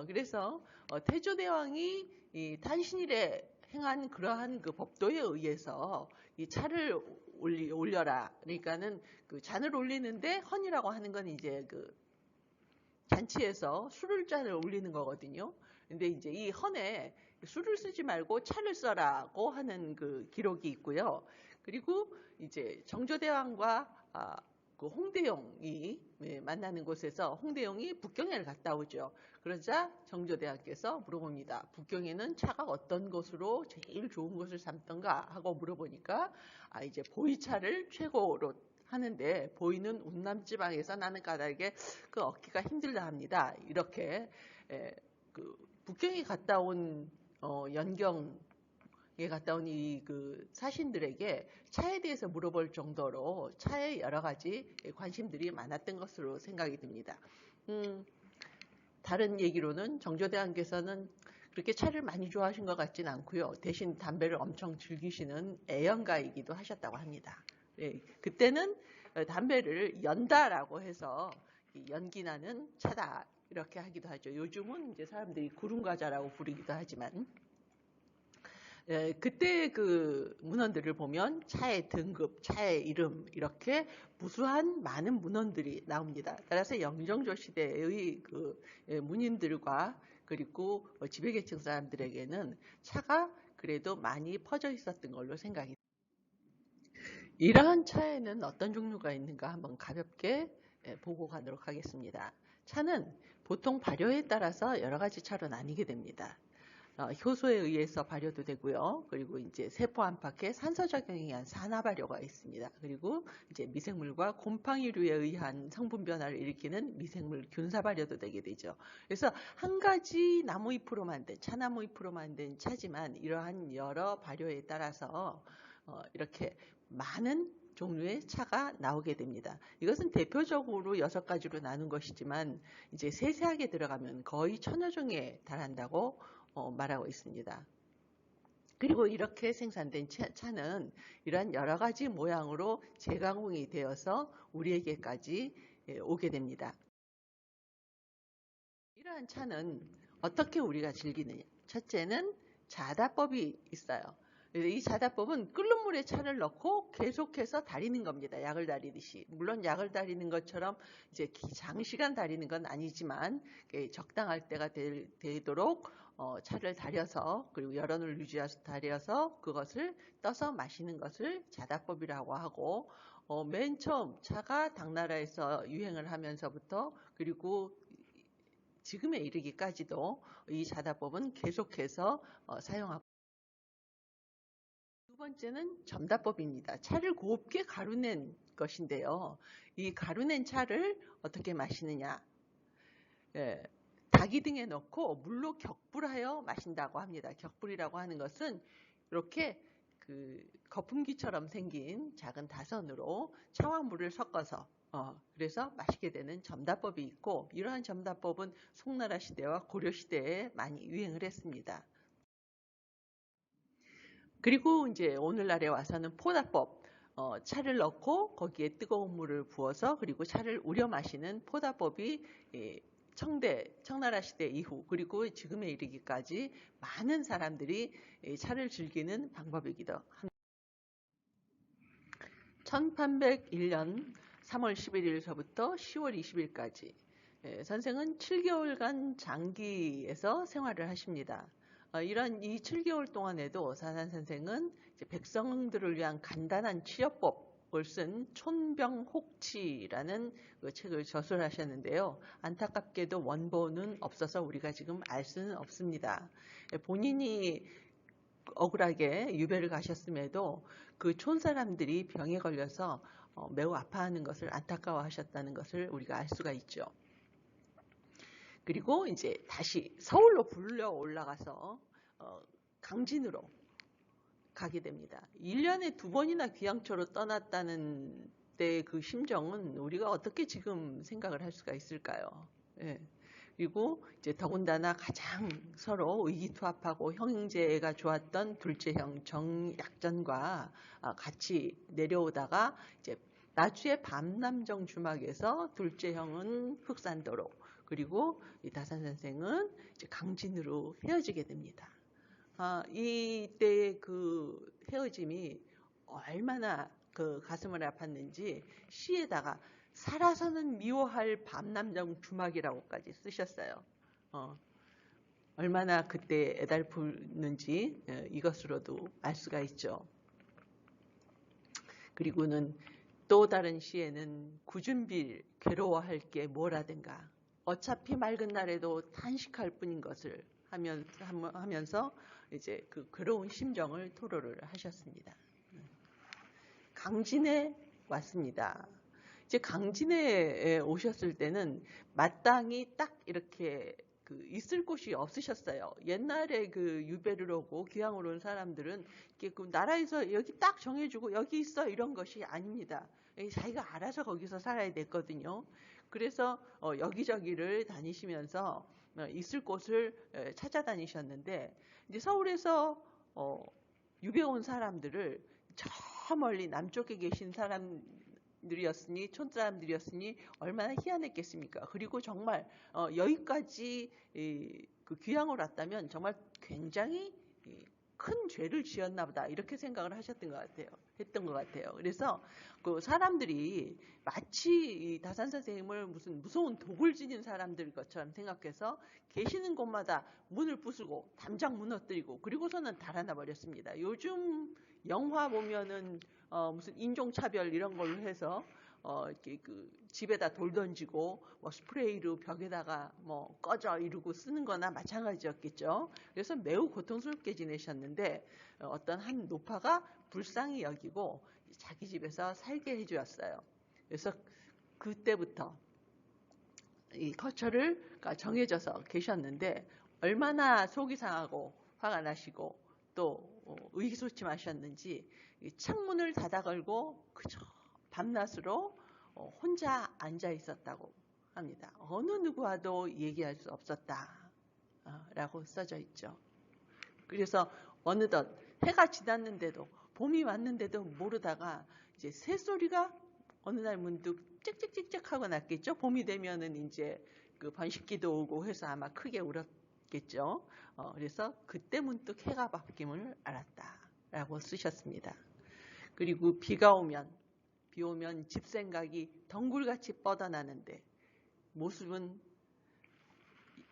그래서 태조대왕이 이 탄신일에 행한 그러한 그 법도에 의해서 이 차를 올려라. 그러니까는 그 잔을 올리는데 헌이라고 하는 건 이제 그 잔치에서 술을 잔을 올리는 거거든요. 근데 이제 이 헌에 술을 쓰지 말고 차를 써라고 하는 그 기록이 있고요. 그리고 이제 정조대왕과 그 홍대용이 만나는 곳에서 홍대용이 북경에를 갔다 오죠. 그러자 정조대왕께서 물어봅니다. 북경에는 차가 어떤 것으로 제일 좋은 것을 삼던가 하고 물어보니까 이제 보이차를 최고로 하는데 보이는 운남지방에서 나는 까닭에 그 얻기가 힘들다 합니다. 이렇게 그 북경에 갔다 온 연경에 갔다 온 이 그 사신들에게 차에 대해서 물어볼 정도로 차에 여러 가지 관심들이 많았던 것으로 생각이 듭니다. 다른 얘기로는 정조대왕께서는 그렇게 차를 많이 좋아하신 것 같진 않고요. 대신 담배를 엄청 즐기시는 애연가이기도 하셨다고 합니다. 그때는 담배를 연다라고 해서 연기나는 차다 이렇게 하기도 하죠. 요즘은 이제 사람들이 구름과자라고 부르기도 하지만 그때 그 문헌들을 보면 차의 등급, 차의 이름 이렇게 무수한 많은 문헌들이 나옵니다. 따라서 영종조 시대의 그 문인들과 그리고 지배계층 사람들에게는 차가 그래도 많이 퍼져 있었던 걸로 생각이 됩니다. 이러한 차에는 어떤 종류가 있는가 한번 가볍게 보고 가도록 하겠습니다. 차는 보통 발효에 따라서 여러 가지 차로 나뉘게 됩니다. 효소에 의해서 발효도 되고요. 그리고 이제 세포 안팎에 산소 작용에 의한 산화 발효가 있습니다. 그리고 이제 미생물과 곰팡이류에 의한 성분 변화를 일으키는 미생물 균사 발효도 되게 되죠. 그래서 한 가지 나무잎으로 만든 차나무잎으로 만든 차지만 이러한 여러 발효에 따라서 이렇게 많은 종류의 차가 나오게 됩니다. 이것은 대표적으로 6가지로 나눈 것이지만 이제 세세하게 들어가면 거의 1000여 종에 달한다고 말하고 있습니다. 그리고 이렇게 생산된 차는 이러한 여러 가지 모양으로 재가공이 되어서 우리에게까지 오게 됩니다. 이러한 차는 어떻게 우리가 즐기느냐? 첫째는 자다법이 있어요. 이 자다법은 끓는 물에 차를 넣고 계속해서 달이는 겁니다. 약을 달이듯이. 물론 약을 달이는 것처럼 이제 장시간 달이는 건 아니지만 적당할 때가 되도록 차를 달여서 그리고 열원을 유지해서 달여서 그것을 떠서 마시는 것을 자다법이라고 하고 맨 처음 차가 당나라에서 유행을 하면서부터 그리고 지금에 이르기까지도 이 자다법은 계속해서 사용하고 두 번째는 점다법입니다. 차를 곱게 가루낸 것인데요. 이 가루낸 차를 어떻게 마시느냐. 닭이 등에 넣고 물로 격불하여 마신다고 합니다. 격불이라고 하는 것은 이렇게 거품기처럼 생긴 작은 다선으로 차와 물을 섞어서 그래서 마시게 되는 점다법이 있고 이러한 점다법은 송나라 시대와 고려 시대에 많이 유행을 했습니다. 그리고 이제 오늘날에 와서는 포다법, 차를 넣고 거기에 뜨거운 물을 부어서 그리고 차를 우려 마시는 포다법이 청나라 시대 이후 그리고 지금에 이르기까지 많은 사람들이 차를 즐기는 방법이기도 합니다. 1801년 3월 11일서부터 10월 20일까지 선생은 7개월간 장기에서 생활을 하십니다. 이런 이 7개월 동안에도 사산 선생은 백성들을 위한 간단한 치료법을 쓴 촌병혹치라는 그 책을 저술하셨는데요. 안타깝게도 원본은 없어서 우리가 지금 알 수는 없습니다. 본인이 억울하게 유배를 가셨음에도 그 촌 사람들이 병에 걸려서 매우 아파하는 것을 안타까워하셨다는 것을 우리가 알 수가 있죠. 그리고 이제 다시 서울로 불려 올라가서 강진으로 가게 됩니다. 1년에 2번이나 귀향초로 떠났다는 때 그 심정은 우리가 어떻게 지금 생각을 할 수가 있을까요? 예. 그리고 이제 더군다나 가장 서로 의기투합하고 형제가 좋았던 둘째 형 정약전과 같이 내려오다가 이제 나주의 밤남정 주막에서 둘째 형은 흑산도로 그리고 이 다산 선생은 이제 강진으로 헤어지게 됩니다. 이때의 그 헤어짐이 얼마나 그 가슴을 아팠는지 시에다가 살아서는 미워할 밤남정 주막이라고까지 쓰셨어요. 얼마나 그때 애달프는지 이것으로도 알 수가 있죠. 그리고는 또 다른 시에는 구준빌 괴로워할 게 뭐라든가 어차피 맑은 날에도 탄식할 뿐인 것을 하면서 이제 그 괴로운 심정을 토로를 하셨습니다. 강진에 왔습니다. 이제 강진에 오셨을 때는 마땅히 딱 이렇게 있을 곳이 없으셨어요. 옛날에 유배를 오고 귀향을 온 사람들은 그 나라에서 여기 딱 정해주고 여기 있어 이런 것이 아닙니다. 자기가 알아서 거기서 살아야 됐거든요. 그래서 여기저기를 다니시면서 있을 곳을 찾아다니셨는데 이제 서울에서 유배 온 사람들을 저 멀리 남쪽에 계신 사람들이었으니 촌사람들이었으니 얼마나 희한했겠습니까? 그리고 정말 여기까지 그 귀향을 왔다면 정말 굉장히 큰 죄를 지었나 보다 이렇게 생각을 하셨던 것 같아요. 했던 것 같아요. 그래서 그 사람들이 마치 이 다산 선생님을 무슨 무서운 독을 지닌 사람들 것처럼 생각해서 계시는 곳마다 문을 부수고 담장 무너뜨리고 그리고서는 달아나 버렸습니다. 요즘 영화 보면은 무슨 인종차별 이런 걸로 해서 이렇게 집에다 돌 던지고 뭐 스프레이로 벽에다가 뭐 꺼져 이러고 쓰는 거나 마찬가지였겠죠. 그래서 매우 고통스럽게 지내셨는데 어떤 한 노파가 불쌍히 여기고 자기 집에서 살게 해주었어요. 그래서 그때부터 이 거처를 정해져서 계셨는데 얼마나 속이 상하고 화가 나시고 또 의기소침하셨는지 창문을 닫아 걸고 그저 밤낮으로 혼자 앉아 있었다고 합니다. 어느 누구와도 얘기할 수 없었다라고 써져 있죠. 그래서 어느덧 해가 지났는데도, 봄이 왔는데도 모르다가 이제 새소리가 어느 날 문득 찍찍찍찍 하고 났겠죠. 봄이 되면은 이제 그 번식기도 오고 해서 아마 크게 울었겠죠. 그래서 그때 문득 해가 바뀜을 알았다라고 쓰셨습니다. 그리고 비 오면 집 생각이 덩굴같이 뻗어나는데 모습은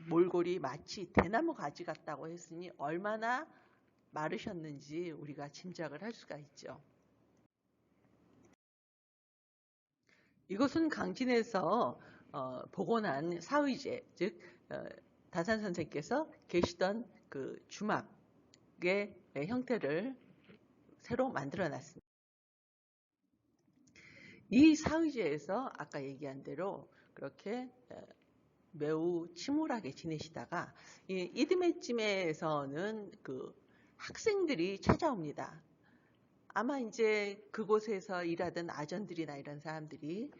몰골이 마치 대나무 가지 같다고 했으니 얼마나 마르셨는지 우리가 짐작을 할 수가 있죠. 이것은 강진에서 복원한 사의제, 즉 다산 선생께서 계시던 그 주막의 형태를 새로 만들어놨습니다. 이 사의제에서 아까 얘기한 대로 그렇게 매우 침울하게 지내시다가 이듬해쯤에서는 그 학생들이 찾아옵니다. 아마 이제 그곳에서 일하던 아전들이나 이런 사람들이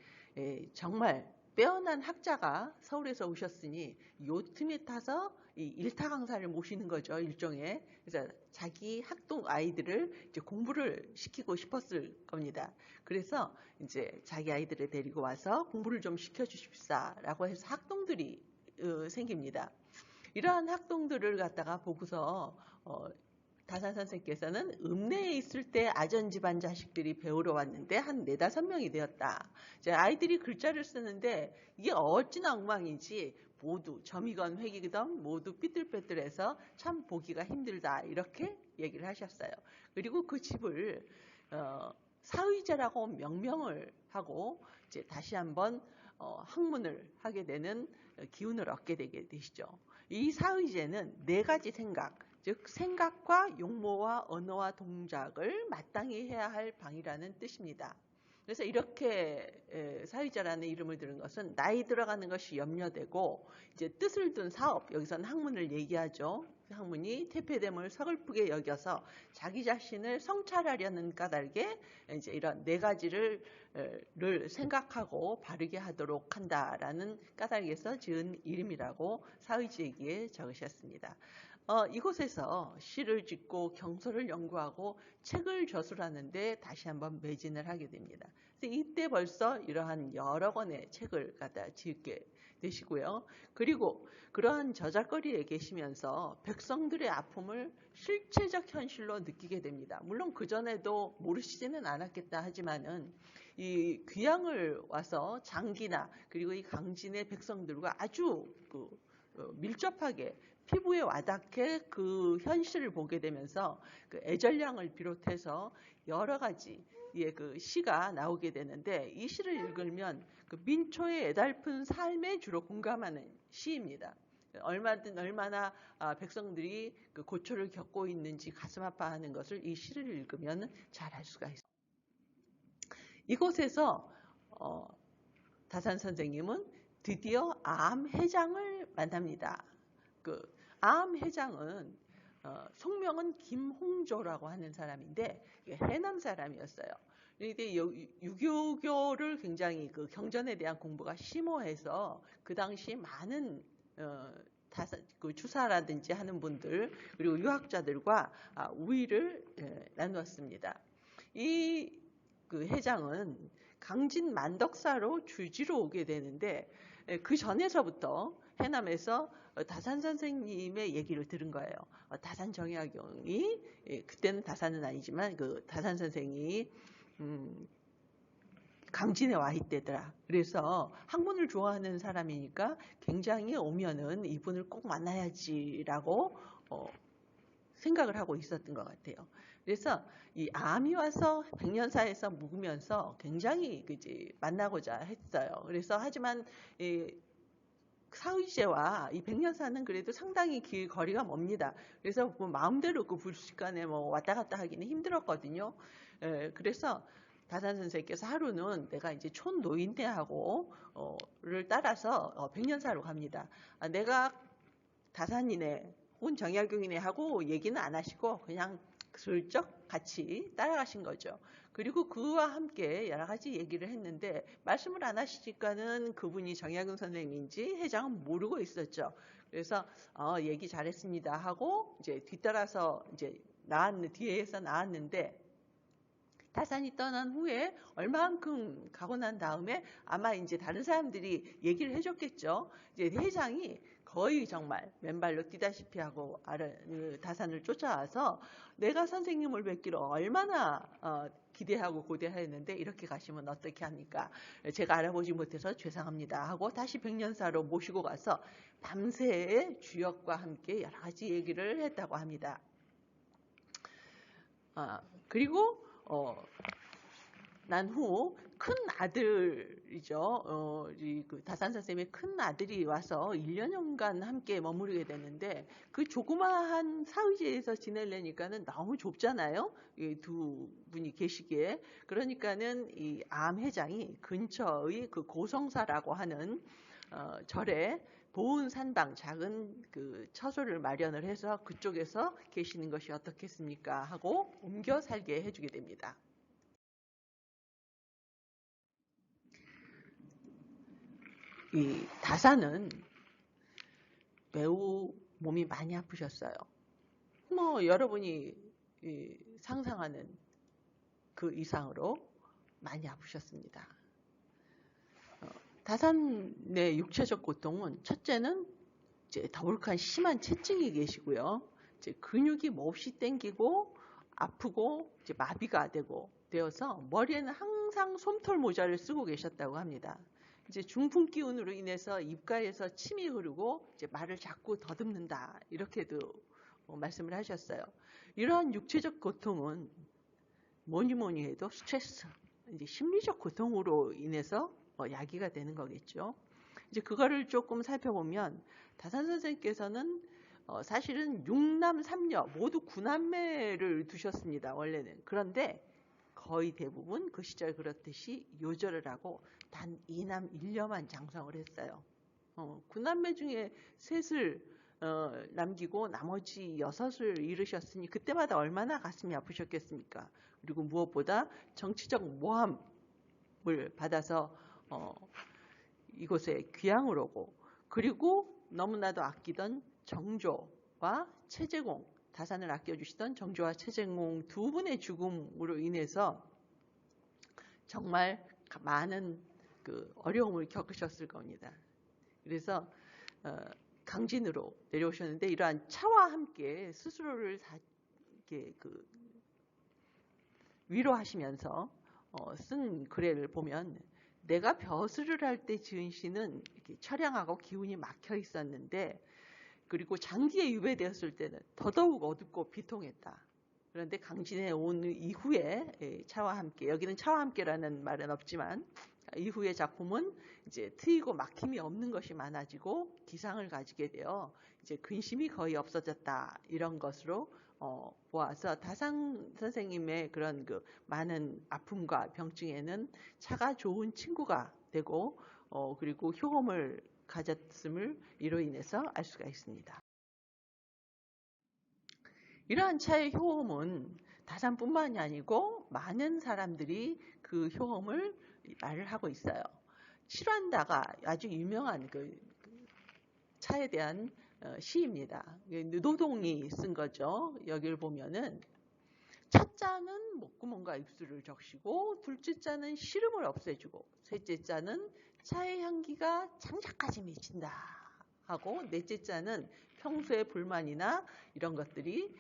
정말 빼어난 학자가 서울에서 오셨으니 요 틈에 타서 이 일타 강사를 모시는 거죠, 일종의. 그래서 자기 학동 아이들을 이제 공부를 시키고 싶었을 겁니다. 그래서 이제 자기 아이들을 데리고 와서 공부를 좀 시켜주십사라고 해서 학동들이 생깁니다. 이러한 학동들을 갖다가 보고서 다산 선생께서는 읍내에 있을 때 아전 집안 자식들이 배우러 왔는데 한 4, 5명이 되었다. 아이들이 글자를 쓰는데 이게 어찌나 엉망이지 모두 점이건 획이건 모두 삐뚤빼뚤해서 참 보기가 힘들다. 이렇게 얘기를 하셨어요. 그리고 그 집을 사의제라고 명명을 하고 이제 다시 한번 학문을 하게 되는 기운을 얻게 되시죠. 이 사의제는 4가지 생각, 즉 생각과 용모와 언어와 동작을 마땅히 해야 할 방이라는 뜻입니다. 그래서 이렇게 사의자라는 이름을 들은 것은 나이 들어가는 것이 염려되고 이제 뜻을 둔 사업, 여기서는 학문을 얘기하죠. 학문이 퇴폐됨을 서글프게 여겨서 자기 자신을 성찰하려는 까닭에 이제 이런 4가지를 생각하고 바르게 하도록 한다라는 까닭에서 지은 이름이라고 사의제기에 적으셨습니다. 이곳에서 시를 짓고 경서를 연구하고 책을 저술하는데 다시 한번 매진을 하게 됩니다. 그래서 이때 벌써 이러한 여러 권의 책을 갖다 짓게 되시고요. 그리고 그러한 저작거리에 계시면서 백성들의 아픔을 실체적 현실로 느끼게 됩니다. 물론 그전에도 모르시지는 않았겠다 하지만은 이 귀향을 와서 장기나 그리고 이 강진의 백성들과 아주 밀접하게 피부에 와닿게 그 현실을 보게 되면서 그 애절량을 비롯해서 여러 가지의 그 시가 나오게 되는데 이 시를 읽으면 그 민초의 애달픈 삶에 주로 공감하는 시입니다. 얼마나 백성들이 그 고초를 겪고 있는지 가슴 아파하는 것을 이 시를 읽으면 잘 알 수가 있습니다. 이곳에서 다산 선생님은 드디어 암회장을 만납니다. 그 암회장은 속명은 김홍조라고 하는 사람인데 해남 사람이었어요. 근데 유교교를 굉장히 그 경전에 대한 공부가 심오해서 그 당시 많은 그 주사라든지 하는 분들 그리고 유학자들과 우위를 나누었습니다. 이 그 회장은 강진 만덕사로 주지로 오게 되는데 그 전에서부터 해남에서 다산 선생님의 얘기를 들은 거예요. 다산 정약용이 그때는 다산은 아니지만 그 다산 선생이 강진에 와 있대더라. 그래서 학문을 좋아하는 사람이니까 굉장히 오면은 이분을 꼭 만나야지라고 생각을 하고 있었던 것 같아요. 그래서 이 암이 와서 백년사에서 묵으면서 굉장히 만나고자 했어요. 그래서 하지만 사의제와 이 백년사는 그래도 상당히 거리가 멉니다. 그래서 뭐 마음대로 그 불식간에 뭐 왔다 갔다 하기는 힘들었거든요. 그래서 다산 선생께서 하루는 내가 이제 촌노인네하고를 따라서 백년사로 갑니다. 내가 다산이네 혹은 정약용이네 하고 얘기는 안 하시고 그냥 슬쩍 같이 따라가신 거죠. 그리고 그와 함께 여러 가지 얘기를 했는데 말씀을 안 하시니까는 그분이 정약용 선생님인지 회장은 모르고 있었죠. 그래서 얘기 잘했습니다 하고 이제 뒤따라서 이제 뒤에서 나왔는데 다산이 떠난 후에 얼마만큼 가고 난 다음에 아마 이제 다른 사람들이 얘기를 해줬겠죠. 이제 회장이 거의 정말 맨발로 뛰다시피 하고 다산을 쫓아와서 내가 선생님을 뵙기로 얼마나 기대하고 고대하였는데 이렇게 가시면 어떻게 합니까? 제가 알아보지 못해서 죄송합니다 하고 다시 백년사로 모시고 가서 밤새 주역과 함께 여러 가지 얘기를 했다고 합니다. 그리고 난 후 큰 아들이죠. 그 다산 선생님의 큰 아들이 와서 1년여간 함께 머무르게 됐는데 그 조그마한 사의지에서 지내려니까는 너무 좁잖아요. 이 두 분이 계시기에. 그러니까는 이 암 회장이 근처의 그 고성사라고 하는 절에 보은 산방 작은 그 처소를 마련을 해서 그쪽에서 계시는 것이 어떻겠습니까 하고 옮겨 살게 해주게 됩니다. 이 다산은 매우 몸이 많이 아프셨어요. 뭐 여러분이 상상하는 그 이상으로 많이 아프셨습니다. 다산의 육체적 고통은 첫째는 이제 더부룩한 심한 체증이 계시고요. 이제 근육이 몹시 땡기고 아프고 이제 마비가 되어서 머리에는 항상 솜털 모자를 쓰고 계셨다고 합니다. 이제 중풍 기운으로 인해서 입가에서 침이 흐르고 이제 말을 자꾸 더듬는다 이렇게도 말씀을 하셨어요. 이러한 육체적 고통은 뭐니 해도 스트레스, 이제 심리적 고통으로 인해서 야기가 되는 거겠죠. 이제 그거를 조금 살펴보면 다산 선생님께서는 사실은 6남 3녀 모두 9남매를 두셨습니다. 원래는. 그런데 거의 대부분 그 시절 그렇듯이 요절을 하고 단 2남 1녀만 장성을 했어요. 9남매 중에 셋을 남기고 나머지 6을 잃으셨으니 그때마다 얼마나 가슴이 아프셨겠습니까? 그리고 무엇보다 정치적 모함을 받아서 이곳에 귀향을 오고 그리고 너무나도 아끼던 정조와 최재공, 다산을 아껴주시던 정조와 최재공 두 분의 죽음으로 인해서 정말 많은 그 어려움을 겪으셨을 겁니다. 그래서 강진으로 내려오셨는데 이러한 차와 함께 스스로를 이렇게 위로하시면서 쓴 글을 보면 내가 벼슬을 할 때 지은 시는 이렇게 처량하고 기운이 막혀 있었는데 그리고 장기에 유배되었을 때는 더더욱 어둡고 비통했다. 그런데 강진에 온 이후에 차와 함께, 여기는 차와 함께라는 말은 없지만 이후의 작품은 이제 트이고 막힘이 없는 것이 많아지고 기상을 가지게 되어 이제 근심이 거의 없어졌다 이런 것으로 보아서 다산 선생님의 그런 그 많은 아픔과 병증에는 차가 좋은 친구가 되고 그리고 효험을 가졌음을 이로 인해서 알 수가 있습니다. 이러한 차의 효험은 다산뿐만이 아니고 많은 사람들이 그 효험을 말을 하고 있어요. 칠환다가 아주 유명한 그 차에 대한 시입니다. 노동이 쓴 거죠. 여기를 보면은 첫 자는 목구멍과 입술을 적시고 둘째 자는 시름을 없애주고 셋째 자는 차의 향기가 장작까지 미친다 하고 넷째 자는 평소의 불만이나 이런 것들이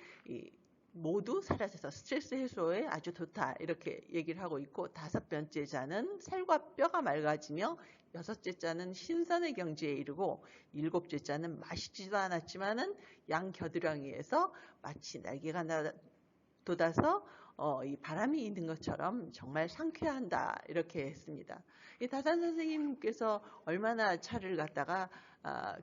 모두 사라져서 스트레스 해소에 아주 좋다 이렇게 얘기를 하고 있고 다섯 번째 자는 살과 뼈가 맑아지며 여섯째 자는 신선의 경지에 이르고 일곱째 자는 마시지도 않았지만은 양 겨드랑이에서 마치 날개가 돋아서 이 바람이 있는 것처럼 정말 상쾌한다 이렇게 했습니다. 이 다산 선생님께서 얼마나 차를 갖다가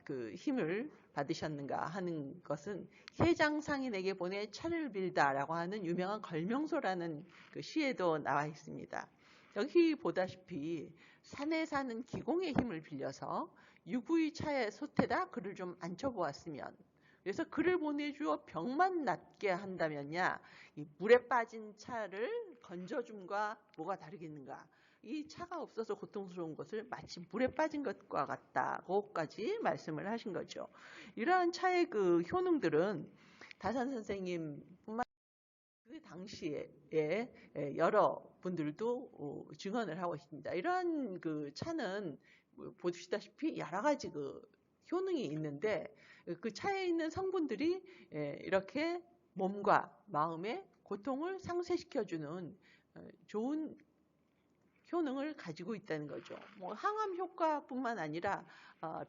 그 힘을 받으셨는가 하는 것은 해장상인에게 보내 차를 빌다라고 하는 유명한 걸명소라는 그 시에도 나와 있습니다. 여기 보다시피 산에 사는 기공의 힘을 빌려서 유구의 차에 솥에다 그를 좀 앉혀보았으면 그래서 그를 보내주어 병만 낫게 한다면야 이 물에 빠진 차를 건져줌과 뭐가 다르겠는가. 이 차가 없어서 고통스러운 것을 마치 물에 빠진 것과 같다고까지 말씀을 하신 거죠. 이러한 차의 그 효능들은 다산 선생님뿐만 당시에 여러 분들도 증언을 하고 있습니다. 이러한 그 차는 보시다시피 여러 가지 그 효능이 있는데 그 차에 있는 성분들이 이렇게 몸과 마음의 고통을 상쇄시켜주는 좋은 효능을 가지고 있다는 거죠. 뭐 항암 효과뿐만 아니라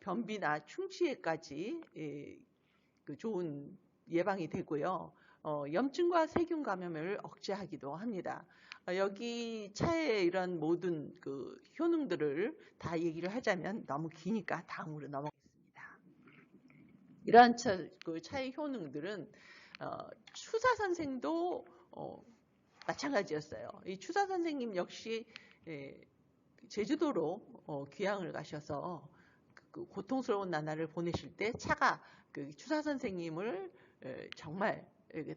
변비나 충치에까지 그 좋은 예방이 되고요. 염증과 세균 감염을 억제하기도 합니다. 여기 차의 이런 모든 그 효능들을 다 얘기를 하자면 너무 기니까 다음으로 넘어가겠습니다. 이러한 그 차의 효능들은 추사 선생도 마찬가지였어요. 이 추사 선생님 역시 제주도로 귀향을 가셔서 그 고통스러운 나날을 보내실 때 차가 그 추사 선생님을 정말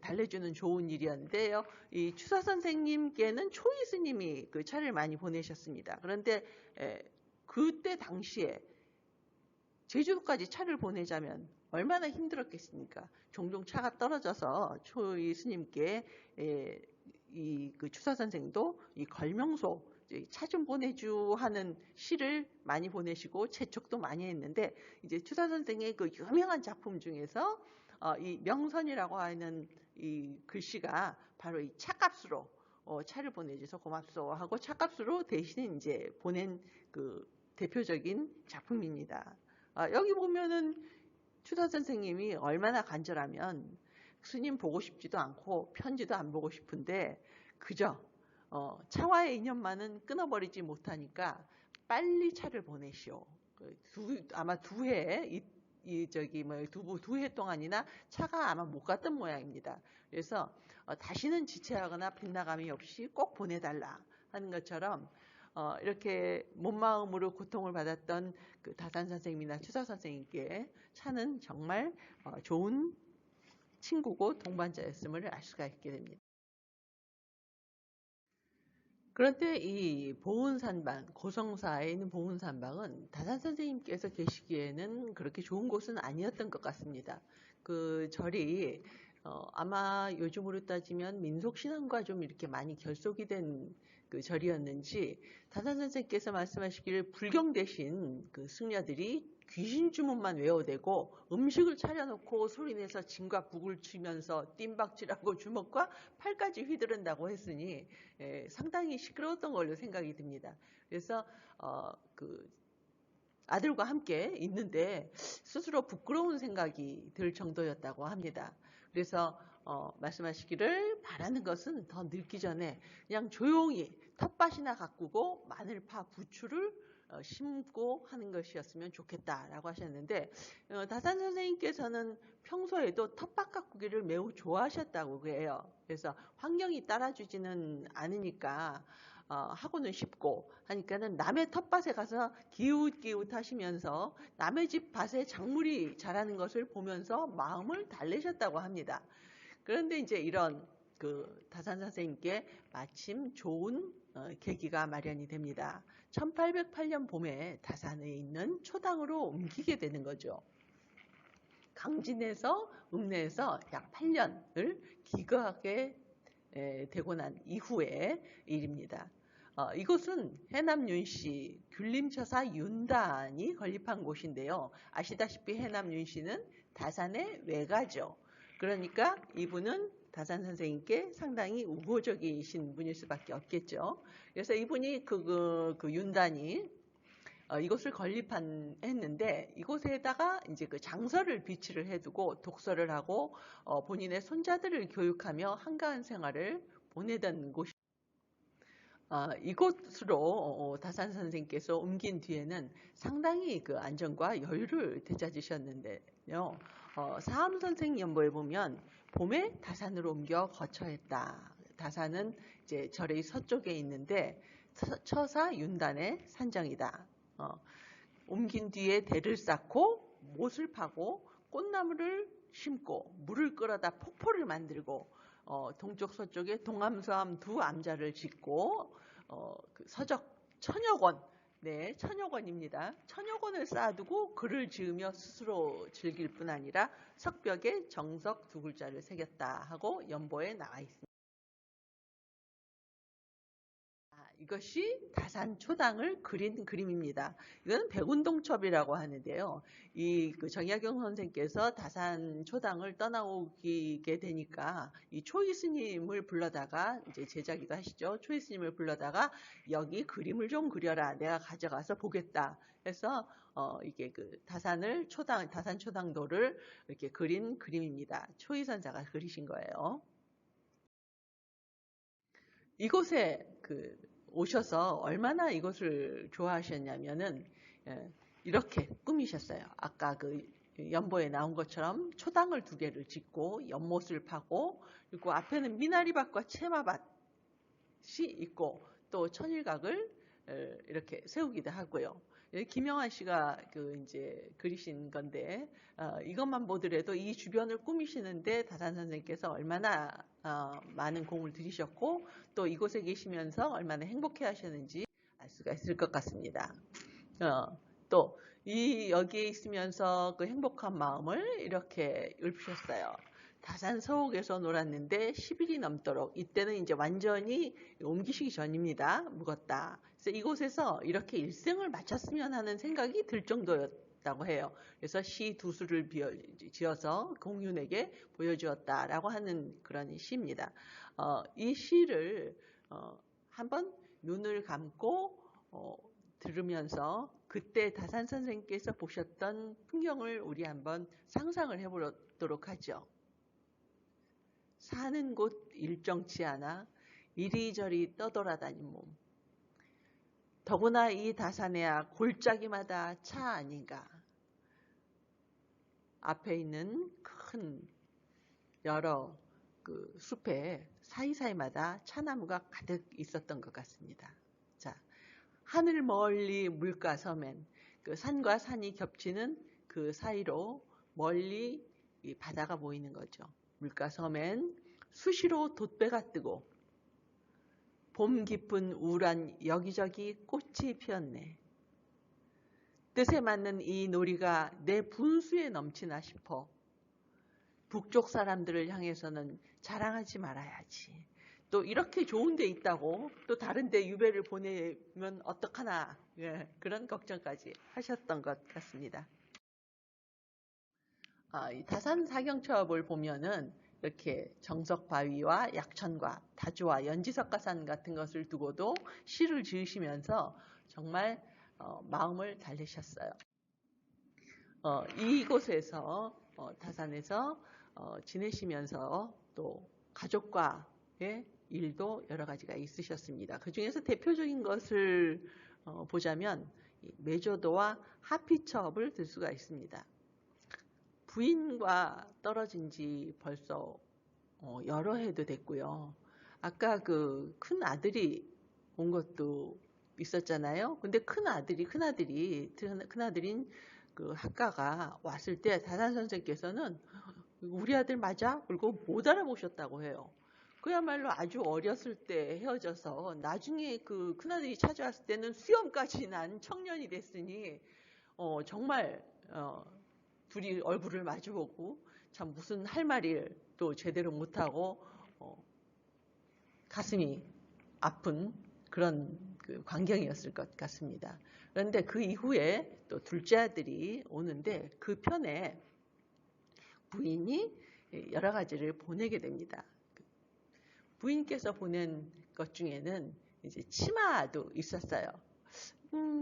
달래주는 좋은 일이었는데요. 이 추사 선생님께는 초이 스님이 그 차를 많이 보내셨습니다. 그런데 그때 당시에 제주도까지 차를 보내자면 얼마나 힘들었겠습니까? 종종 차가 떨어져서 초이 스님께 그 추사 선생도 이 걸명소 차 좀 보내주 하는 시를 많이 보내시고 채촉도 많이 했는데 이제 추사 선생의 그 유명한 작품 중에서 이 명선이라고 하는 이 글씨가 바로 이 차값으로 차를 보내줘서 고맙소 하고 차값으로 대신 이제 보낸 그 대표적인 작품입니다. 여기 보면은 추사 선생님이 얼마나 간절하면 스님 보고 싶지도 않고 편지도 안 보고 싶은데 그저 차와의 인연만은 끊어버리지 못하니까 빨리 차를 보내시오. 아마 두 해, 두 해 동안이나 차가 아마 못 갔던 모양입니다. 그래서 다시는 지체하거나 빗나감이 없이 꼭 보내달라 하는 것처럼 이렇게 몸마음으로 고통을 받았던 그 다산 선생님이나 추사 선생님께 차는 정말 좋은 친구고 동반자였음을 알 수가 있게 됩니다. 그런데 이 보은산방, 고성사에 있는 보은산방은 다산 선생님께서 계시기에는 그렇게 좋은 곳은 아니었던 것 같습니다. 그 절이 아마 요즘으로 따지면 민속신앙과 좀 이렇게 많이 결속이 된 그 절이었는지 다산 선생님께서 말씀하시기를 불경 대신 그 승려들이 귀신 주문만 외워대고 음식을 차려놓고 소리내서 진과 북을 치면서 뜀박질하고 주먹과 팔까지 휘두른다고 했으니 상당히 시끄러웠던 걸로 생각이 듭니다. 그래서 그 아들과 함께 있는데 스스로 부끄러운 생각이 들 정도였다고 합니다. 그래서 말씀하시기를 바라는 것은 더 늙기 전에 그냥 조용히 텃밭이나 가꾸고 마늘파, 부추를 심고 하는 것이었으면 좋겠다라고 하셨는데 다산 선생님께서는 평소에도 텃밭 가꾸기를 매우 좋아하셨다고 해요. 그래서 환경이 따라주지는 않으니까 하고는 싶고 하니까는 남의 텃밭에 가서 기웃기웃 하시면서 남의 집 밭에 작물이 자라는 것을 보면서 마음을 달래셨다고 합니다. 그런데 이제 이런 그 다산 선생님께 마침 좋은 계기가 마련이 됩니다. 1808년 봄에 다산에 있는 초당으로 옮기게 되는 거죠. 강진에서 읍내에서 약 8년을 기거하게 되고 난 이후의 일입니다. 이곳은 해남 윤씨 귤림처사 윤단이 건립한 곳인데요. 아시다시피 해남 윤씨는 다산의 외가죠. 그러니까 이분은 다산 선생님께 상당히 우호적이신 분일 수밖에 없겠죠. 그래서 이분이 그 윤단이 이곳을 건립했는데 이곳에다가 이제 그 장서를 비치를 해두고 독서를 하고 본인의 손자들을 교육하며 한가한 생활을 보내던 곳이. 이곳으로 다산 선생님께서 옮긴 뒤에는 상당히 그 안정과 여유를 되찾으셨는데요. 사암 선생 연보에 보면 봄에 다산으로 옮겨 거처했다. 다산은 이제 절의 서쪽에 있는데 처사 윤단의 산정이다. 옮긴 뒤에 대를 쌓고 못을 파고 꽃나무를 심고 물을 끌어다 폭포를 만들고 동쪽 서쪽에 동암서암 두 암자를 짓고 그 서적 천여권, 네, 천여권입니다. 천여권을 쌓아두고 글을 지으며 스스로 즐길 뿐 아니라 석벽에 정석 두 글자를 새겼다 하고 연보에 나와 있습니다. 이것이 다산초당을 그린 그림입니다. 이건 백운동첩이라고 하는데요. 그 정약용 선생께서 다산초당을 떠나오게 되니까 이 초이 스님을 불러다가 이제 제자기도 하시죠. 초이 스님을 불러다가 여기 그림을 좀 그려라. 내가 가져가서 보겠다. 해서 이게 그 다산초당도를 이렇게 그린 그림입니다. 초이 선사가 그리신 거예요. 이곳에 오셔서 얼마나 이곳을 좋아하셨냐면은 이렇게 꾸미셨어요. 아까 그 연보에 나온 것처럼 초당을 2개를 짓고 연못을 파고 그리고 앞에는 미나리밭과 채마밭이 있고 또 천일각을 이렇게 세우기도 하고요. 김영환 씨가 이제 그리신 건데 이것만 보더라도 이 주변을 꾸미시는데 다산 선생님께서 얼마나 많은 공을 들이셨고 또 이곳에 계시면서 얼마나 행복해 하셨는지 알 수가 있을 것 같습니다. 또 여기에 있으면서 그 행복한 마음을 이렇게 읊으셨어요. 다산 서옥에서 놀았는데 10일이 넘도록 이때는 이제 완전히 옮기시기 전입니다. 묵었다. 그래서 이곳에서 이렇게 일생을 마쳤으면 하는 생각이 들 정도였다고 해요. 그래서 시 2수를 지어서 공윤에게 보여주었다라고 하는 그런 시입니다. 이 시를 한번 눈을 감고 들으면서 그때 다산 선생님께서 보셨던 풍경을 우리 한번 상상을 해보도록 하죠. 사는 곳 일정치 않아 이리저리 떠돌아다닌 몸. 더구나 이 다산에야 골짜기마다 차 아닌가. 앞에 있는 큰 여러 그 숲에 사이사이마다 차나무가 가득 있었던 것 같습니다. 자, 하늘 멀리 물가 서면 그 산과 산이 겹치는 그 사이로 멀리 이 바다가 보이는 거죠. 물가 서면 수시로 돛배가 뜨고 봄 깊은 우울한 여기저기 꽃이 피었네. 뜻에 맞는 이 놀이가 내 분수에 넘치나 싶어. 북쪽 사람들을 향해서는 자랑하지 말아야지. 또 이렇게 좋은 데 있다고 또 다른 데 유배를 보내면 어떡하나 그런 걱정까지 하셨던 것 같습니다. 이 다산 사경첩을 보면은 이렇게 정석바위와 약천과 다주와 연지석가산 같은 것을 두고도 시를 지으시면서 정말 마음을 달래셨어요. 이곳에서 다산에서 지내시면서 또 가족과의 일도 여러 가지가 있으셨습니다. 그 중에서 대표적인 것을 보자면 매조도와 하피첩을 들 수가 있습니다. 부인과 떨어진 지 벌써 여러 해도 됐고요. 아까 그 큰 아들이 온 것도 있었잖아요. 근데 큰아들인 그 학가가 왔을 때 다산 선생께서는 우리 아들 맞아? 그리고 못 알아보셨다고 해요. 그야말로 아주 어렸을 때 헤어져서 나중에 그 큰아들이 찾아왔을 때는 수염까지 난 청년이 됐으니 정말 둘이 얼굴을 마주보고 참 무슨 할 말을 또 제대로 못하고 가슴이 아픈 그런 그 광경이었을 것 같습니다. 그런데 그 이후에 또 둘째 아들이 오는데 그 편에 부인이 여러 가지를 보내게 됩니다. 부인께서 보낸 것 중에는 이제 치마도 있었어요.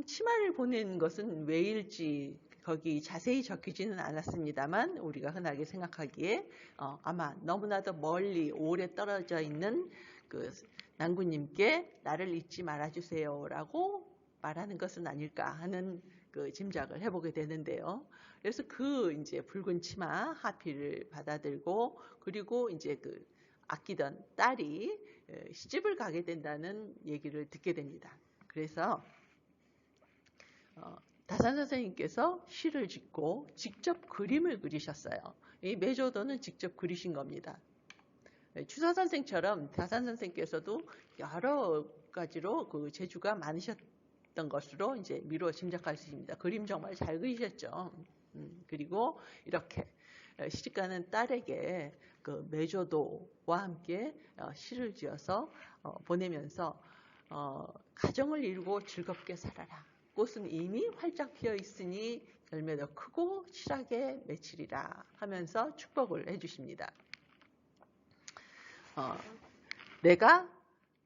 치마를 보낸 것은 왜일지 거기 자세히 적히지는 않았습니다만 우리가 흔하게 생각하기에 아마 너무나도 멀리 오래 떨어져 있는 그 난구님께 나를 잊지 말아주세요라고 말하는 것은 아닐까 하는 그 짐작을 해보게 되는데요. 그래서 그 이제 붉은 치마 하피를 받아들고 그리고 이제 그 아끼던 딸이 시집을 가게 된다는 얘기를 듣게 됩니다. 그래서 다산 선생님께서 시를 짓고 직접 그림을 그리셨어요. 이 매조도는 직접 그리신 겁니다. 추사 선생처럼 다산 선생께서도 여러 가지로 그 재주가 많으셨던 것으로 이제 미루어 짐작할 수 있습니다. 그림 정말 잘 그리셨죠. 그리고 이렇게 시집가는 딸에게 그 매조도와 함께 시를 지어서 보내면서 가정을 이루고 즐겁게 살아라. 꽃은 이미 활짝 피어 있으니 열매도 크고 실하게 맺히리라 하면서 축복을 해주십니다. 내가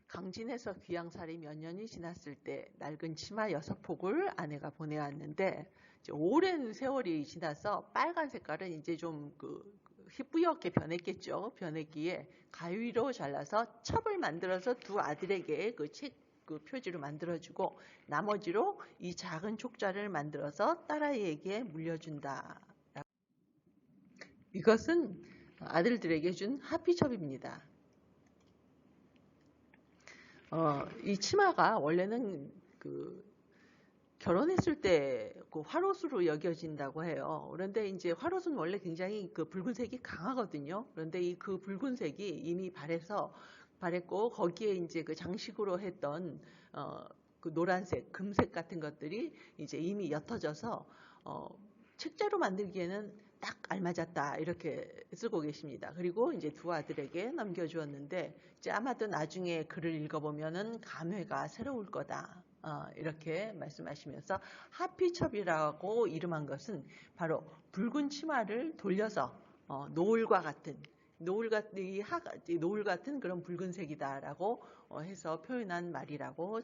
강진에서 귀양살이 몇 년이 지났을 때 낡은 치마 6폭을 아내가 보내왔는데 이제 오랜 세월이 지나서 빨간 색깔은 이제 좀 희뿌옇게 변했겠죠. 변했기에 가위로 잘라서 첩을 만들어서 두 아들에게 그 표지로 만들어주고 나머지로 이 작은 촉자를 만들어서 딸아이에게 물려준다. 이것은 아들들에게 준 하피첩입니다. 이 치마가 원래는 결혼했을 때 화롯으로 여겨진다고 해요. 그런데 이제 화롯은 원래 굉장히 붉은색이 강하거든요. 그런데 그 붉은색이 이미 발했고 거기에 이제 장식으로 했던 노란색, 금색 같은 것들이 이제 이미 옅어져서 책자로 만들기에는 딱 알맞았다 이렇게 쓰고 계십니다. 그리고 이제 두 아들에게 넘겨주었는데 이제 아마도 나중에 글을 읽어보면은 감회가 새로울 거다 이렇게 말씀하시면서 하피첩이라고 이름한 것은 바로 붉은 치마를 돌려서 노을과 같은 노을 같은 그런 붉은색이다라고 해서 표현한 말이라고.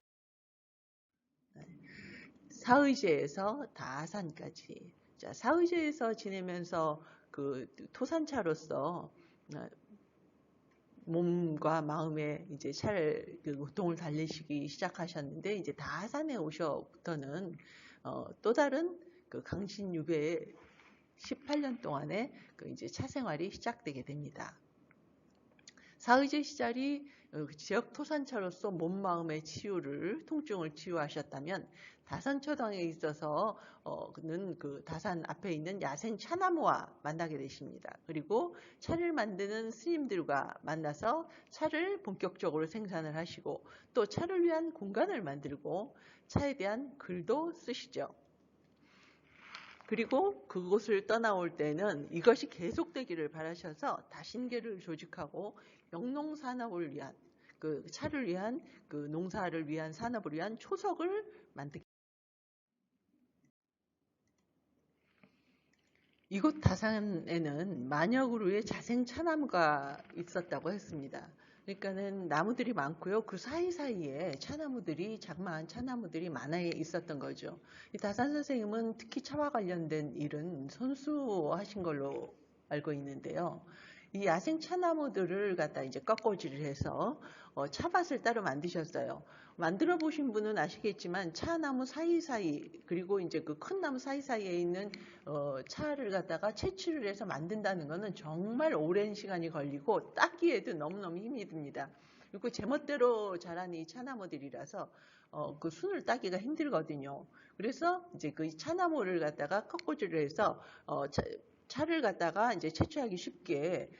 사의제에서 다산까지. 자, 사의제에서 지내면서 토산차로서 몸과 마음에 이제 고통을 달래시기 시작하셨는데 이제 다산에 오셔부터는 또 다른 강신유배의 18년 동안의 이제 차생활이 시작되게 됩니다. 사의제 시절이 지역 토산차로서 몸 마음의 통증을 치유하셨다면 다산초당에 있어서 그는 다산 앞에 있는 야생 차나무와 만나게 되십니다. 그리고 차를 만드는 스님들과 만나서 차를 본격적으로 생산을 하시고 또 차를 위한 공간을 만들고 차에 대한 글도 쓰시죠. 그리고 그곳을 떠나올 때는 이것이 계속되기를 바라셔서 다신계를 조직하고 영농산업을 위한 차를 위한 농사를 위한 산업을 위한 초석을 만들게. 이곳 다산에는 만여 그루의 자생 차나무가 있었다고 했습니다. 그러니까는 나무들이 많고요. 그 사이사이에 자그마한 차나무들이 많아 있었던 거죠. 이 다산 선생님은 특히 차와 관련된 일은 손수하신 걸로 알고 있는데요. 이 야생 차나무들을 갖다 이제 꺾어지를 해서 차밭을 따로 만드셨어요. 만들어 보신 분은 아시겠지만 차나무 사이사이 그리고 이제 그 큰 나무 사이사이에 있는 차를 갖다가 채취를 해서 만든다는 것은 정말 오랜 시간이 걸리고 닦기에도 너무너무 힘이 듭니다. 그리고 제멋대로 자란 이 차나무들이라서 그 순을 따기가 힘들거든요. 그래서 이제 그 차나무를 갖다가 꺾어지를 해서 차를 갖다가 이제 채취하기 쉽게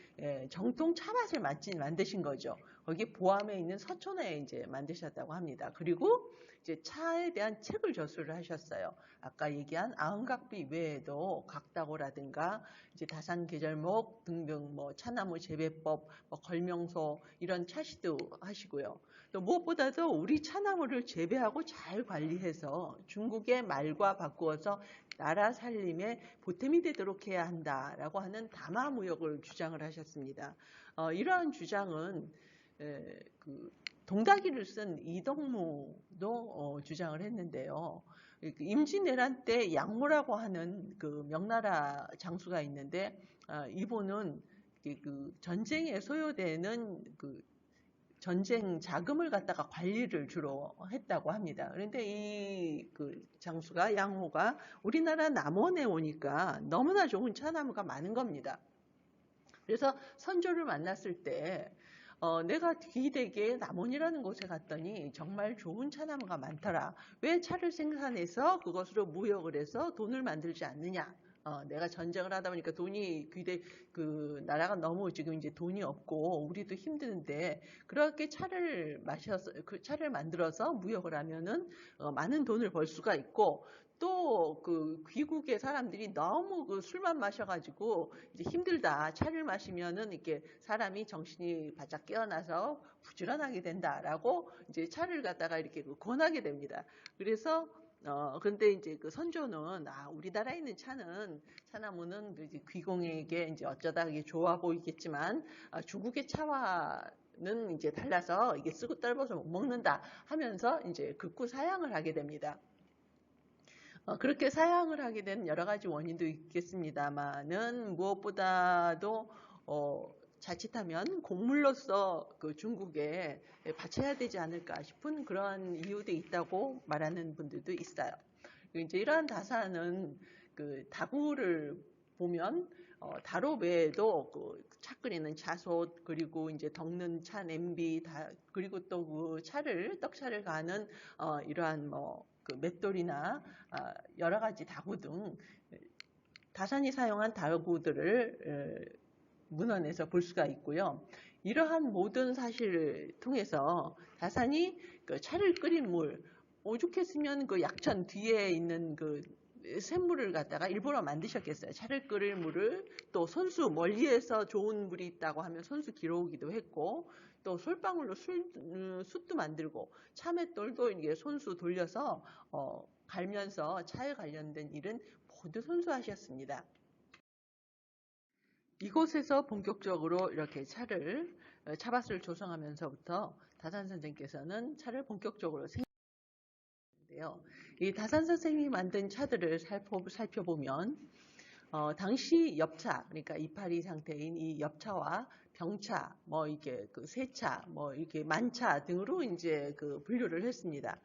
정통 차밭을 만드신 거죠. 거기 보암에 있는 서촌에 이제 만드셨다고 합니다. 그리고 이제 차에 대한 책을 저술을 하셨어요. 아까 얘기한 아흔각비 외에도 각다고라든가 이제 다산 계절목 등등 차나무 재배법, 걸명소 이런 차시도 하시고요. 또 무엇보다도 우리 차나무를 재배하고 잘 관리해서 중국의 말과 바꾸어서 나라 살림에 보탬이 되도록 해야 한다라고 하는 담화무역을 주장을 하셨습니다. 이러한 주장은 동다기를 쓴 이덕무도 주장을 했는데요. 임진왜란 때 양모라고 하는 명나라 장수가 있는데 이분은 전쟁에 소요되는 전쟁 자금을 갖다가 관리를 주로 했다고 합니다. 그런데 이 장수가 양호가 우리나라 남원에 오니까 너무나 좋은 차나무가 많은 겁니다. 그래서 선조를 만났을 때 내가 기대게 남원이라는 곳에 갔더니 정말 좋은 차나무가 많더라. 왜 차를 생산해서 그것으로 무역을 해서 돈을 만들지 않느냐. 내가 전쟁을 하다 보니까 나라가 너무 지금 이제 돈이 없고 우리도 힘드는데 그렇게 차를 만들어서 무역을 하면은 많은 돈을 벌 수가 있고 또 그 귀국의 사람들이 너무 그 술만 마셔가지고 이제 힘들다. 차를 마시면은 이렇게 사람이 정신이 바짝 깨어나서 부지런하게 된다라고 이제 차를 갖다가 이렇게 권하게 됩니다. 그래서 근데 이제 그 선조는 우리나라에 있는 차나무는 이제 귀공에게 이제 어쩌다 이게 좋아 보이겠지만 중국의 차와는 이제 달라서 이게 쓰고 떨궈서 못 먹는다 하면서 이제 극구 사양을 하게 됩니다. 그렇게 사양을 하게 된 여러 가지 원인도 있겠습니다만은 무엇보다도 자칫하면 곡물로서 그 중국에 바쳐야 되지 않을까 싶은 그런 이유도 있다고 말하는 분들도 있어요. 이제 이러한 다산은 그 다구를 보면 다로 외에도 그 차 끓이는 차솥 그리고 이제 덕는 차 냄비 그리고 또 그 떡차를 가는 이러한 그 맷돌이나 여러 가지 다구 등 다산이 사용한 다구들을 문헌에서 볼 수가 있고요. 이러한 모든 사실을 통해서 다산이 그 차를 끓인 물, 오죽했으면 그 약천 뒤에 있는 그 샘물을 갖다가 일부러 만드셨겠어요. 차를 끓일 물을 또 손수 멀리에서 좋은 물이 있다고 하면 손수 길어오기도 했고 또 솔방울로 숯도 만들고 참외돌도 이게 손수 돌려서 갈면서 차에 관련된 일은 모두 손수하셨습니다. 이곳에서 본격적으로 이렇게 차밭을 조성하면서부터 다산 선생께서는 차를 본격적으로 생각했는데요. 이 다산 선생이 만든 차들을 살펴보면 당시 엽차, 그러니까 이파리 상태인 이 엽차와 병차, 이게 그 세차, 이렇게 만차 등으로 이제 그 분류를 했습니다.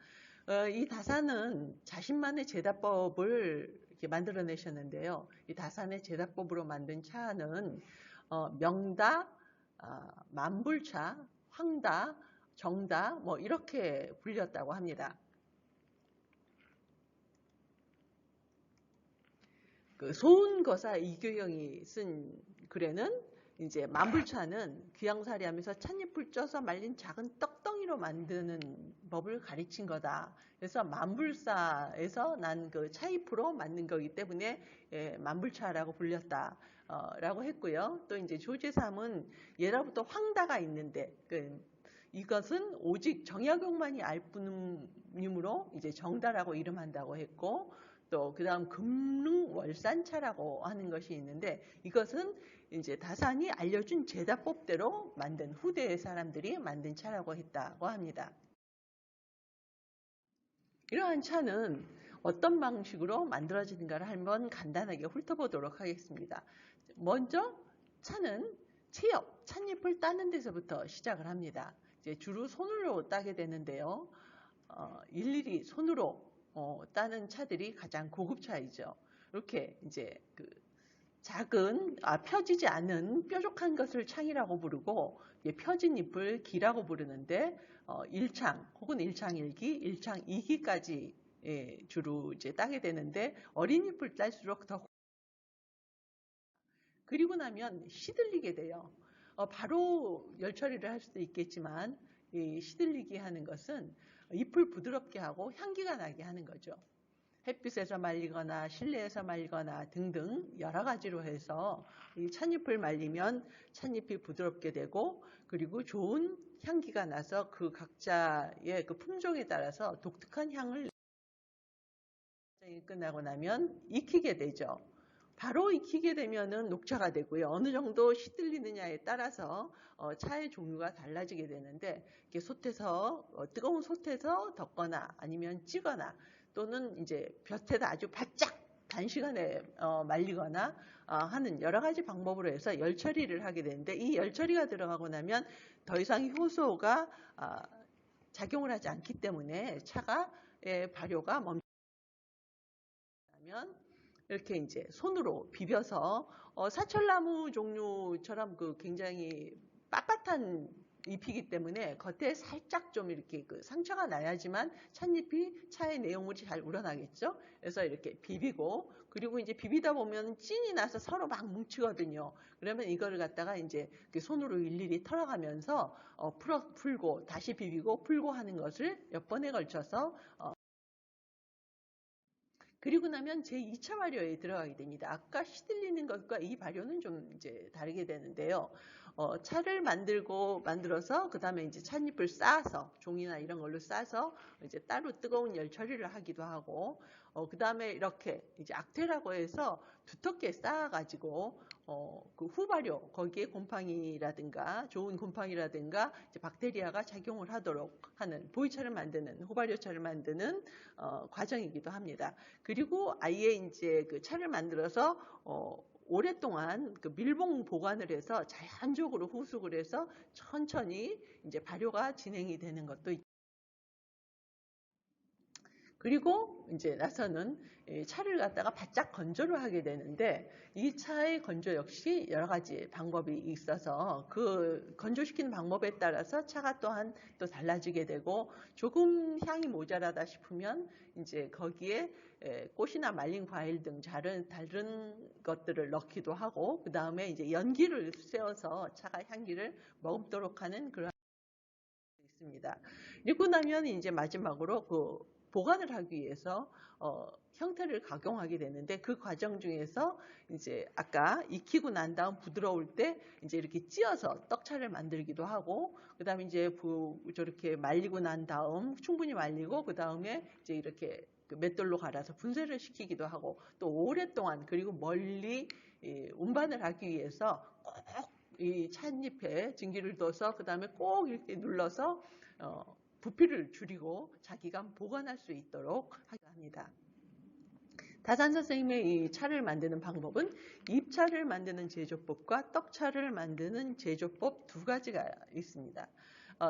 이 다산은 자신만의 제다법을 이렇게 만들어내셨는데요. 이 다산의 제다법으로 만든 차는 명다, 만불차, 황다, 정다, 이렇게 불렸다고 합니다. 그 소은거사 이교영이 쓴 글에는 이제 만불차는 귀양살이하면서 찻잎을 쪄서 말린 작은 떡덩이로 만드는 법을 가르친 거다. 그래서 만불사에서 난 그 차잎으로 만든 거기 때문에 만불차라고 불렸다라고 했고요. 또 이제 조제삼은 예로부터 황다가 있는데 이것은 오직 정약용만이 알 뿐이므로 이제 정다라고 이름한다고 했고 또 그다음 금릉월산차라고 하는 것이 있는데 이것은 이제 다산이 알려준 제다법대로 만든 후대의 사람들이 만든 차라고 했다고 합니다. 이러한 차는 어떤 방식으로 만들어지는가를 한번 간단하게 훑어보도록 하겠습니다. 먼저 차는 채엽, 찻잎을 따는 데서부터 시작을 합니다. 이제 주로 손으로 따게 되는데요. 일일이 손으로 따는 차들이 가장 고급차이죠. 이렇게 이제 그 작은 펴지지 않은 뾰족한 것을 창이라고 부르고 펴진 잎을 기라고 부르는데 일창 혹은 일창일기, 일창이기까지 주로 이제 따게 되는데 어린 잎을 딸수록 더 그리고 나면 시들리게 돼요. 바로 열 처리를 할 수도 있겠지만 시들리게 하는 것은 잎을 부드럽게 하고 향기가 나게 하는 거죠. 햇빛에서 말리거나 실내에서 말리거나 등등 여러 가지로 해서 이 찻잎을 말리면 찻잎이 부드럽게 되고 그리고 좋은 향기가 나서 그 각자의 그 품종에 따라서 독특한 향을 끝나고 나면 익히게 되죠. 바로 익히게 되면은 녹차가 되고요. 어느 정도 시들리느냐에 따라서 차의 종류가 달라지게 되는데 이렇게 뜨거운 솥에서 덮거나 아니면 찌거나 또는 이제 볕에다 아주 바짝 단시간에 말리거나 하는 여러 가지 방법으로 해서 열 처리를 하게 되는데 이 열 처리가 들어가고 나면 더 이상 효소가 작용을 하지 않기 때문에 차가의 발효가 멈추면 이렇게 이제 손으로 비벼서 사철나무 종류처럼 그 굉장히 빳빳한 잎이기 때문에 겉에 살짝 좀 이렇게 그 상처가 나야지만 찻잎이 차의 내용물이 잘 우러나겠죠. 그래서 이렇게 비비고 그리고 이제 비비다 보면 찐이 나서 서로 막 뭉치거든요. 그러면 이거를 갖다가 이제 손으로 일일이 털어가면서 풀고 다시 비비고 풀고 하는 것을 몇 번에 걸쳐서 그리고 나면 제2차 발효에 들어가게 됩니다. 아까 시들리는 것과 이 발효는 좀 이제 다르게 되는데요. 차를 만들어서 그 다음에 이제 찻잎을 싸서 종이나 이런 걸로 싸서 이제 따로 뜨거운 열 처리를 하기도 하고, 그 다음에 이렇게 이제 악퇴라고 해서 두텁게 쌓아가지고 그 후발효 거기에 곰팡이라든가 좋은 곰팡이라든가 이제 박테리아가 작용을 하도록 하는 보이차를 만드는 후발효차를 만드는 과정이기도 합니다. 그리고 아예 이제 그 차를 만들어서 오랫동안 그 밀봉 보관을 해서 자연적으로 후숙을 해서 천천히 이제 발효가 진행이 되는 것도 있죠. 그리고 이제 나서는 차를 갖다가 바짝 건조를 하게 되는데 이 차의 건조 역시 여러 가지 방법이 있어서 그 건조시키는 방법에 따라서 차가 또한 또 달라지게 되고 조금 향이 모자라다 싶으면 이제 거기에 꽃이나 말린 과일 등 다른 것들을 넣기도 하고 그 다음에 이제 연기를 쐬어서 차가 향기를 머금도록 하는 그런 있습니다. 그리고 나면 이제 마지막으로 그 보관을 하기 위해서 형태를 각용하게 되는데 그 과정 중에서 이제 아까 익히고 난 다음 부드러울 때 이제 이렇게 찧어서 떡차를 만들기도 하고 그다음에 이제 저렇게 말리고 난 다음 충분히 말리고 그 다음에 이제 이렇게 그 맷돌로 갈아서 분쇄를 시키기도 하고 또 오랫동안 그리고 멀리 운반을 하기 위해서 꼭 이 찻잎에 증기를 둬서 그 다음에 꼭 이렇게 눌러서 부피를 줄이고 자기가 보관할 수 있도록 합니다. 다산 선생님의 이 차를 만드는 방법은 잎차를 만드는 제조법과 떡차를 만드는 제조법 두 가지가 있습니다.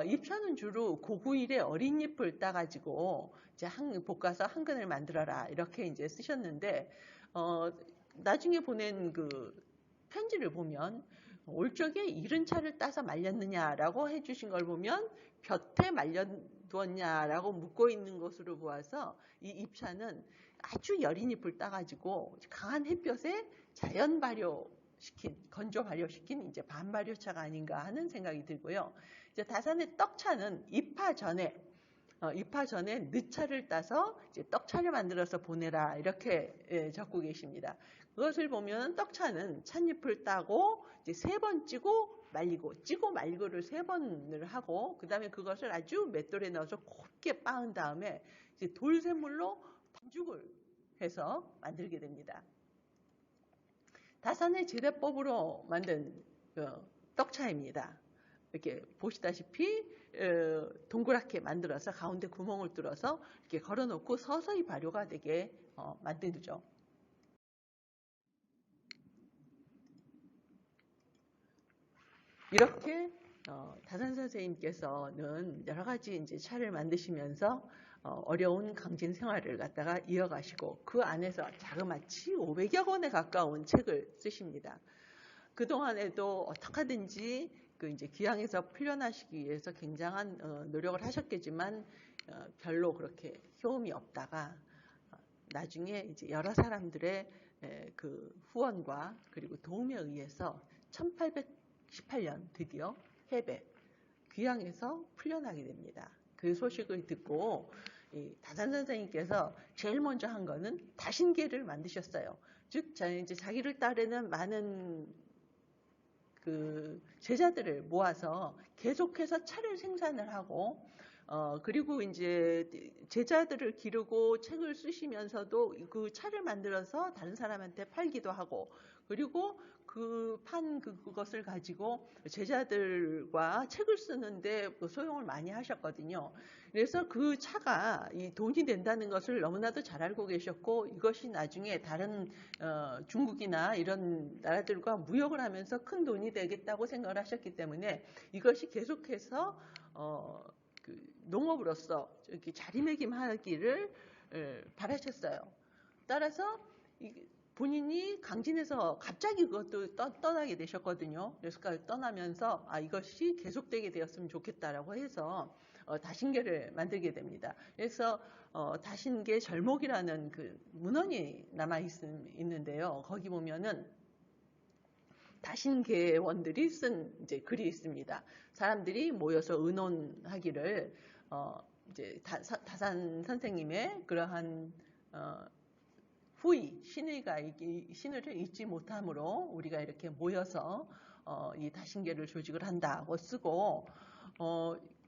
잎차는 주로 고구일의 어린 잎을 따가지고 이제 볶아서 한 근을 만들어라 이렇게 이제 쓰셨는데 나중에 보낸 그 편지를 보면 올 적에 이른 차를 따서 말렸느냐라고 해주신 걸 보면 볕에 말려두었냐라고 묻고 있는 것으로 보아서 이 잎차는 아주 여린 잎을 따가지고 강한 햇볕에 자연 발효시킨, 건조 발효시킨 이제 반발효차가 아닌가 하는 생각이 들고요. 이제 다산의 떡차는 입하 전에 늦차를 따서 이제 떡차를 만들어서 보내라 이렇게 적고 계십니다. 그것을 보면 떡차는 찻잎을 따고 이제 3번 찌고 말리고 찌고 말고를 3번을 하고 그 다음에 그것을 아주 맷돌에 넣어서 곱게 빻은 다음에 이제 돌샘물로 반죽을 해서 만들게 됩니다. 다산의 제대법으로 만든 떡차입니다. 이렇게 보시다시피 동그랗게 만들어서 가운데 구멍을 뚫어서 이렇게 걸어놓고 서서히 발효가 되게 만들죠. 이렇게 다산 선생님께서는 여러 가지 이제 차를 만드시면서 어려운 강진 생활을 갖다가 이어가시고 그 안에서 자그마치 500여 권에 가까운 책을 쓰십니다. 그 동안에도 어떻게 하든지 그 이제 기양에서 풀려나시기 위해서 굉장한 노력을 하셨겠지만 별로 그렇게 효험이 없다가 나중에 이제 여러 사람들의 그 후원과 그리고 도움에 의해서 1818년 드디어 해배 귀양에서 풀려나게 됩니다. 그 소식을 듣고 다산 선생님께서 제일 먼저 한 거는 다신계를 만드셨어요. 즉 이제 자기를 따르는 많은 그 제자들을 모아서 계속해서 차를 생산을 하고 그리고 이제 제자들을 기르고 책을 쓰시면서도 그 차를 만들어서 다른 사람한테 팔기도 하고 그리고 그것을 가지고 제자들과 책을 쓰는데 소용을 많이 하셨거든요. 그래서 그 차가 이 돈이 된다는 것을 너무나도 잘 알고 계셨고 이것이 나중에 다른 중국이나 이런 나라들과 무역을 하면서 큰 돈이 되겠다고 생각을 하셨기 때문에 이것이 계속해서 농업으로서 이렇게 자리매김하기를 바라셨어요. 따라서 본인이 강진에서 갑자기 그것도 떠나게 되셨거든요. 그래서 떠나면서 이것이 계속되게 되었으면 좋겠다라고 해서 다신계를 만들게 됩니다. 그래서 다신계 절목이라는 그 문헌이 남아 있는데요. 거기 보면은 다신계원들이 쓴 이제 글이 있습니다. 사람들이 모여서 의논하기를 이제 다산 선생님의 그러한 후이, 신의를 잊지 못함으로 우리가 이렇게 모여서 이 다신계를 조직을 한다고 쓰고,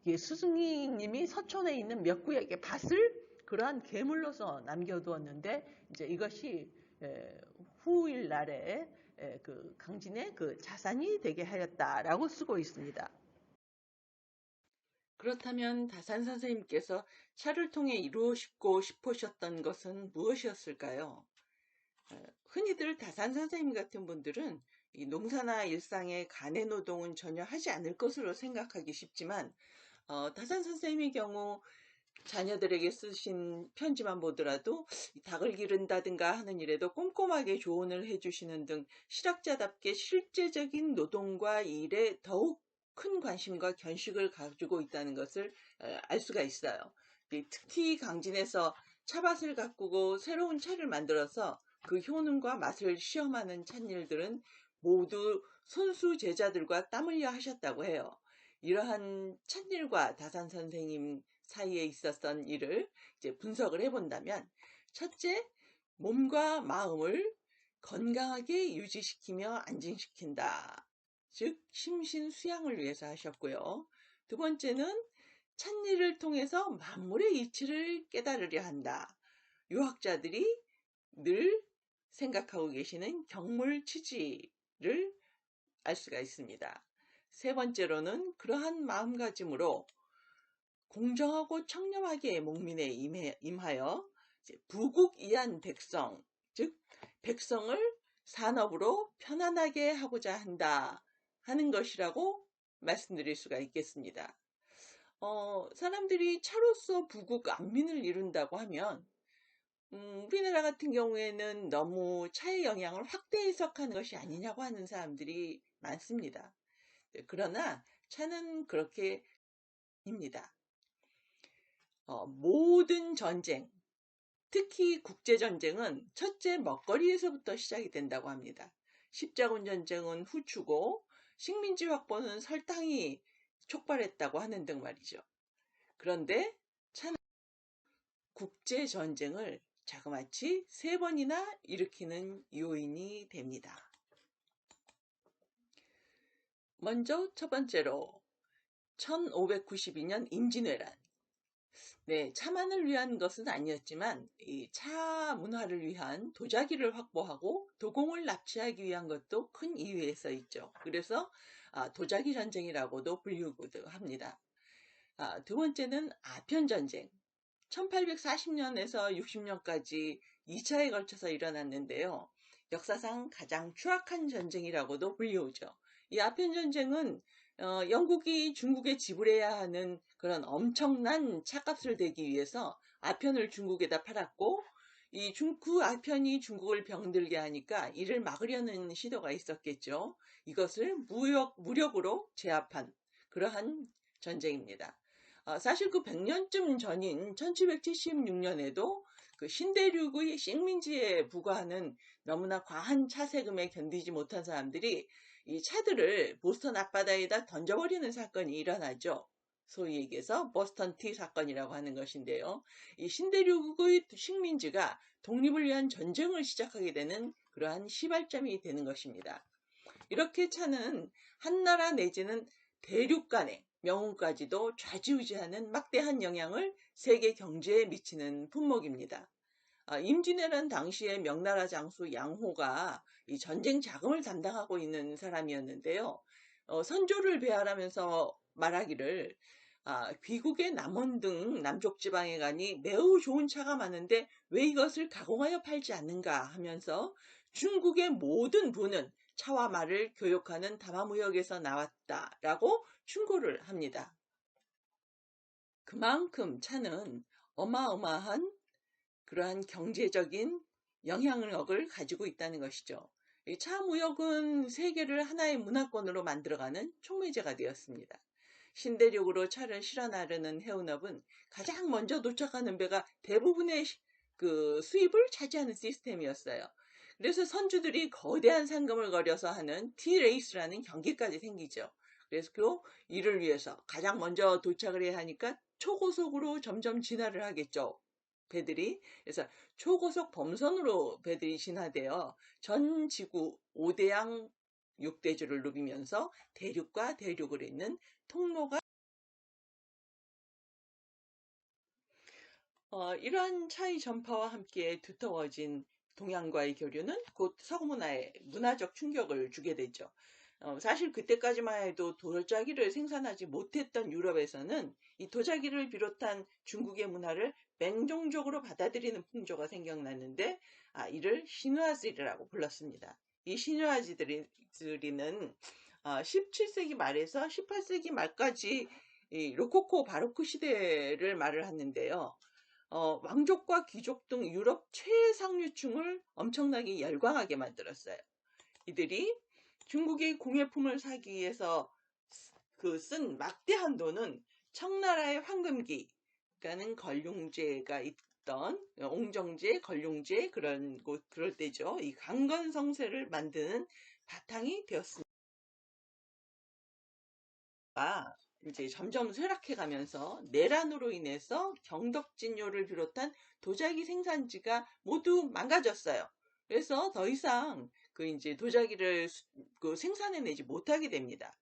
스승님이 서촌에 있는 몇 구에게 밭을 그러한 계물로서 남겨두었는데, 이제 이것이 후일 날에 그 강진의 그 자산이 되게 하였다라고 쓰고 있습니다. 그렇다면 다산 선생님께서 차를 통해 이루고 싶으셨던 것은 무엇이었을까요? 흔히들 다산 선생님 같은 분들은 이 농사나 일상의 간의 노동은 전혀 하지 않을 것으로 생각하기 쉽지만, 다산 선생님의 경우 자녀들에게 쓰신 편지만 보더라도 닭을 기른다든가 하는 일에도 꼼꼼하게 조언을 해주시는 등 실학자답게 실제적인 노동과 일에 더욱 큰 관심과 견식을 가지고 있다는 것을 알 수가 있어요. 특히 강진에서 차밭을 가꾸고 새로운 차를 만들어서 그 효능과 맛을 시험하는 찻일들은 모두 손수 제자들과 땀 흘려 하셨다고 해요. 이러한 찻일과 다산 선생님 사이에 있었던 일을 이제 분석을 해본다면, 첫째, 몸과 마음을 건강하게 유지시키며 안진시킨다. 즉 심신 수양을 위해서 하셨고요. 두 번째는 찻일을 통해서 만물의 이치를 깨달으려 한다. 유학자들이 늘 생각하고 계시는 경물치지를 알 수가 있습니다. 세 번째로는 그러한 마음가짐으로 공정하고 청렴하게 목민에 임하여 부국이한 백성, 즉 백성을 산업으로 편안하게 하고자 한다 하는 것이라고 말씀드릴 수가 있겠습니다. 사람들이 차로서 부국 안민을 이룬다고 하면 우리나라 같은 경우에는 너무 차의 영향을 확대 해석하는 것이 아니냐고 하는 사람들이 많습니다. 그러나 차는 그렇게 아닙니다. 모든 전쟁, 특히 국제전쟁은 첫째 먹거리에서부터 시작이 된다고 합니다. 십자군 전쟁은 후추고 식민지 확보는 설탕이 촉발했다고 하는 등 말이죠. 그런데 차는 국제전쟁을 자그마치 3번이나 일으키는 요인이 됩니다. 먼저 첫 번째로 1592년 임진왜란. 네, 차만을 위한 것은 아니었지만 이 차 문화를 위한 도자기를 확보하고 도공을 납치하기 위한 것도 큰 이유에 서 있죠. 그래서 도자기 전쟁이라고도 불리우기도 합니다. 두 번째는 아편전쟁. 1840년에서 60년까지 2차에 걸쳐서 일어났는데요. 역사상 가장 추악한 전쟁이라고도 불리우죠. 이 아편전쟁은 영국이 중국에 지불해야 하는 그런 엄청난 차값을 대기 위해서 아편을 중국에다 팔았고, 그 아편이 중국을 병들게 하니까 이를 막으려는 시도가 있었겠죠. 이것을 무력으로 제압한 그러한 전쟁입니다. 사실 그 100년쯤 전인 1776년에도 그 신대륙의 식민지에 부과하는 너무나 과한 차세금에 견디지 못한 사람들이 이 차들을 보스턴 앞바다에다 던져버리는 사건이 일어나죠. 소위 얘기해서 보스턴 티 사건이라고 하는 것인데요. 이 신대륙의 식민지가 독립을 위한 전쟁을 시작하게 되는 그러한 시발점이 되는 것입니다. 이렇게 차는 한나라 내지는 대륙 간의 명운까지도 좌지우지하는 막대한 영향을 세계 경제에 미치는 품목입니다. 임진왜란 당시에 명나라 장수 양호가 이 전쟁 자금을 담당하고 있는 사람이었는데요. 선조를 배할하면서 말하기를 귀국의 남원 등 남쪽 지방에 가니 매우 좋은 차가 많은데 왜 이것을 가공하여 팔지 않는가 하면서 중국의 모든 부는 차와 말을 교역하는 담화무역에서 나왔다라고 충고를 합니다. 그만큼 차는 어마어마한 그러한 경제적인 영향력을 가지고 있다는 것이죠. 이 차 무역은 세계를 하나의 문화권으로 만들어가는 촉매제가 되었습니다. 신대륙으로 차를 실어 나르는 해운업은 가장 먼저 도착하는 배가 대부분의 그 수입을 차지하는 시스템이었어요. 그래서 선주들이 거대한 상금을 걸여서 하는 T-레이스라는 경기까지 생기죠. 그래서 이를 위해서 가장 먼저 도착을 해야 하니까 초고속으로 점점 진화를 하겠죠. 배들이. 그래서 초고속 범선으로 배들이 진화되어 전 지구 5대양 6대주를 누비면서 대륙과 대륙을 잇는 통로가 이러한 차이 전파와 함께 두터워진 동양과의 교류는 곧 서구문화에 문화적 충격을 주게 되죠. 사실 그때까지만 해도 도자기를 생산하지 못했던 유럽에서는 이 도자기를 비롯한 중국의 문화를 맹종적으로 받아들이는 풍조가 생겨났는데, 이를 시누아즈리라고 불렀습니다. 이 시누아즈리는 17세기 말에서 18세기 말까지 이 로코코 바로크 시대를 말을 하는데요. 왕족과 귀족 등 유럽 최상류층을 엄청나게 열광하게 만들었어요. 이들이 중국의 공예품을 사기 위해서 쓴 막대한 돈은 청나라의 황금기, 그러니까는 걸륭제가 있던 옹정제, 걸륭제 그럴 때죠. 이 강건성세를 만드는 바탕이 되었습니다. 이제 점점 쇠락해 가면서 내란으로 인해서 경덕진료를 비롯한 도자기 생산지가 모두 망가졌어요. 그래서 더 이상 이제 도자기를 생산해내지 못하게 됩니다.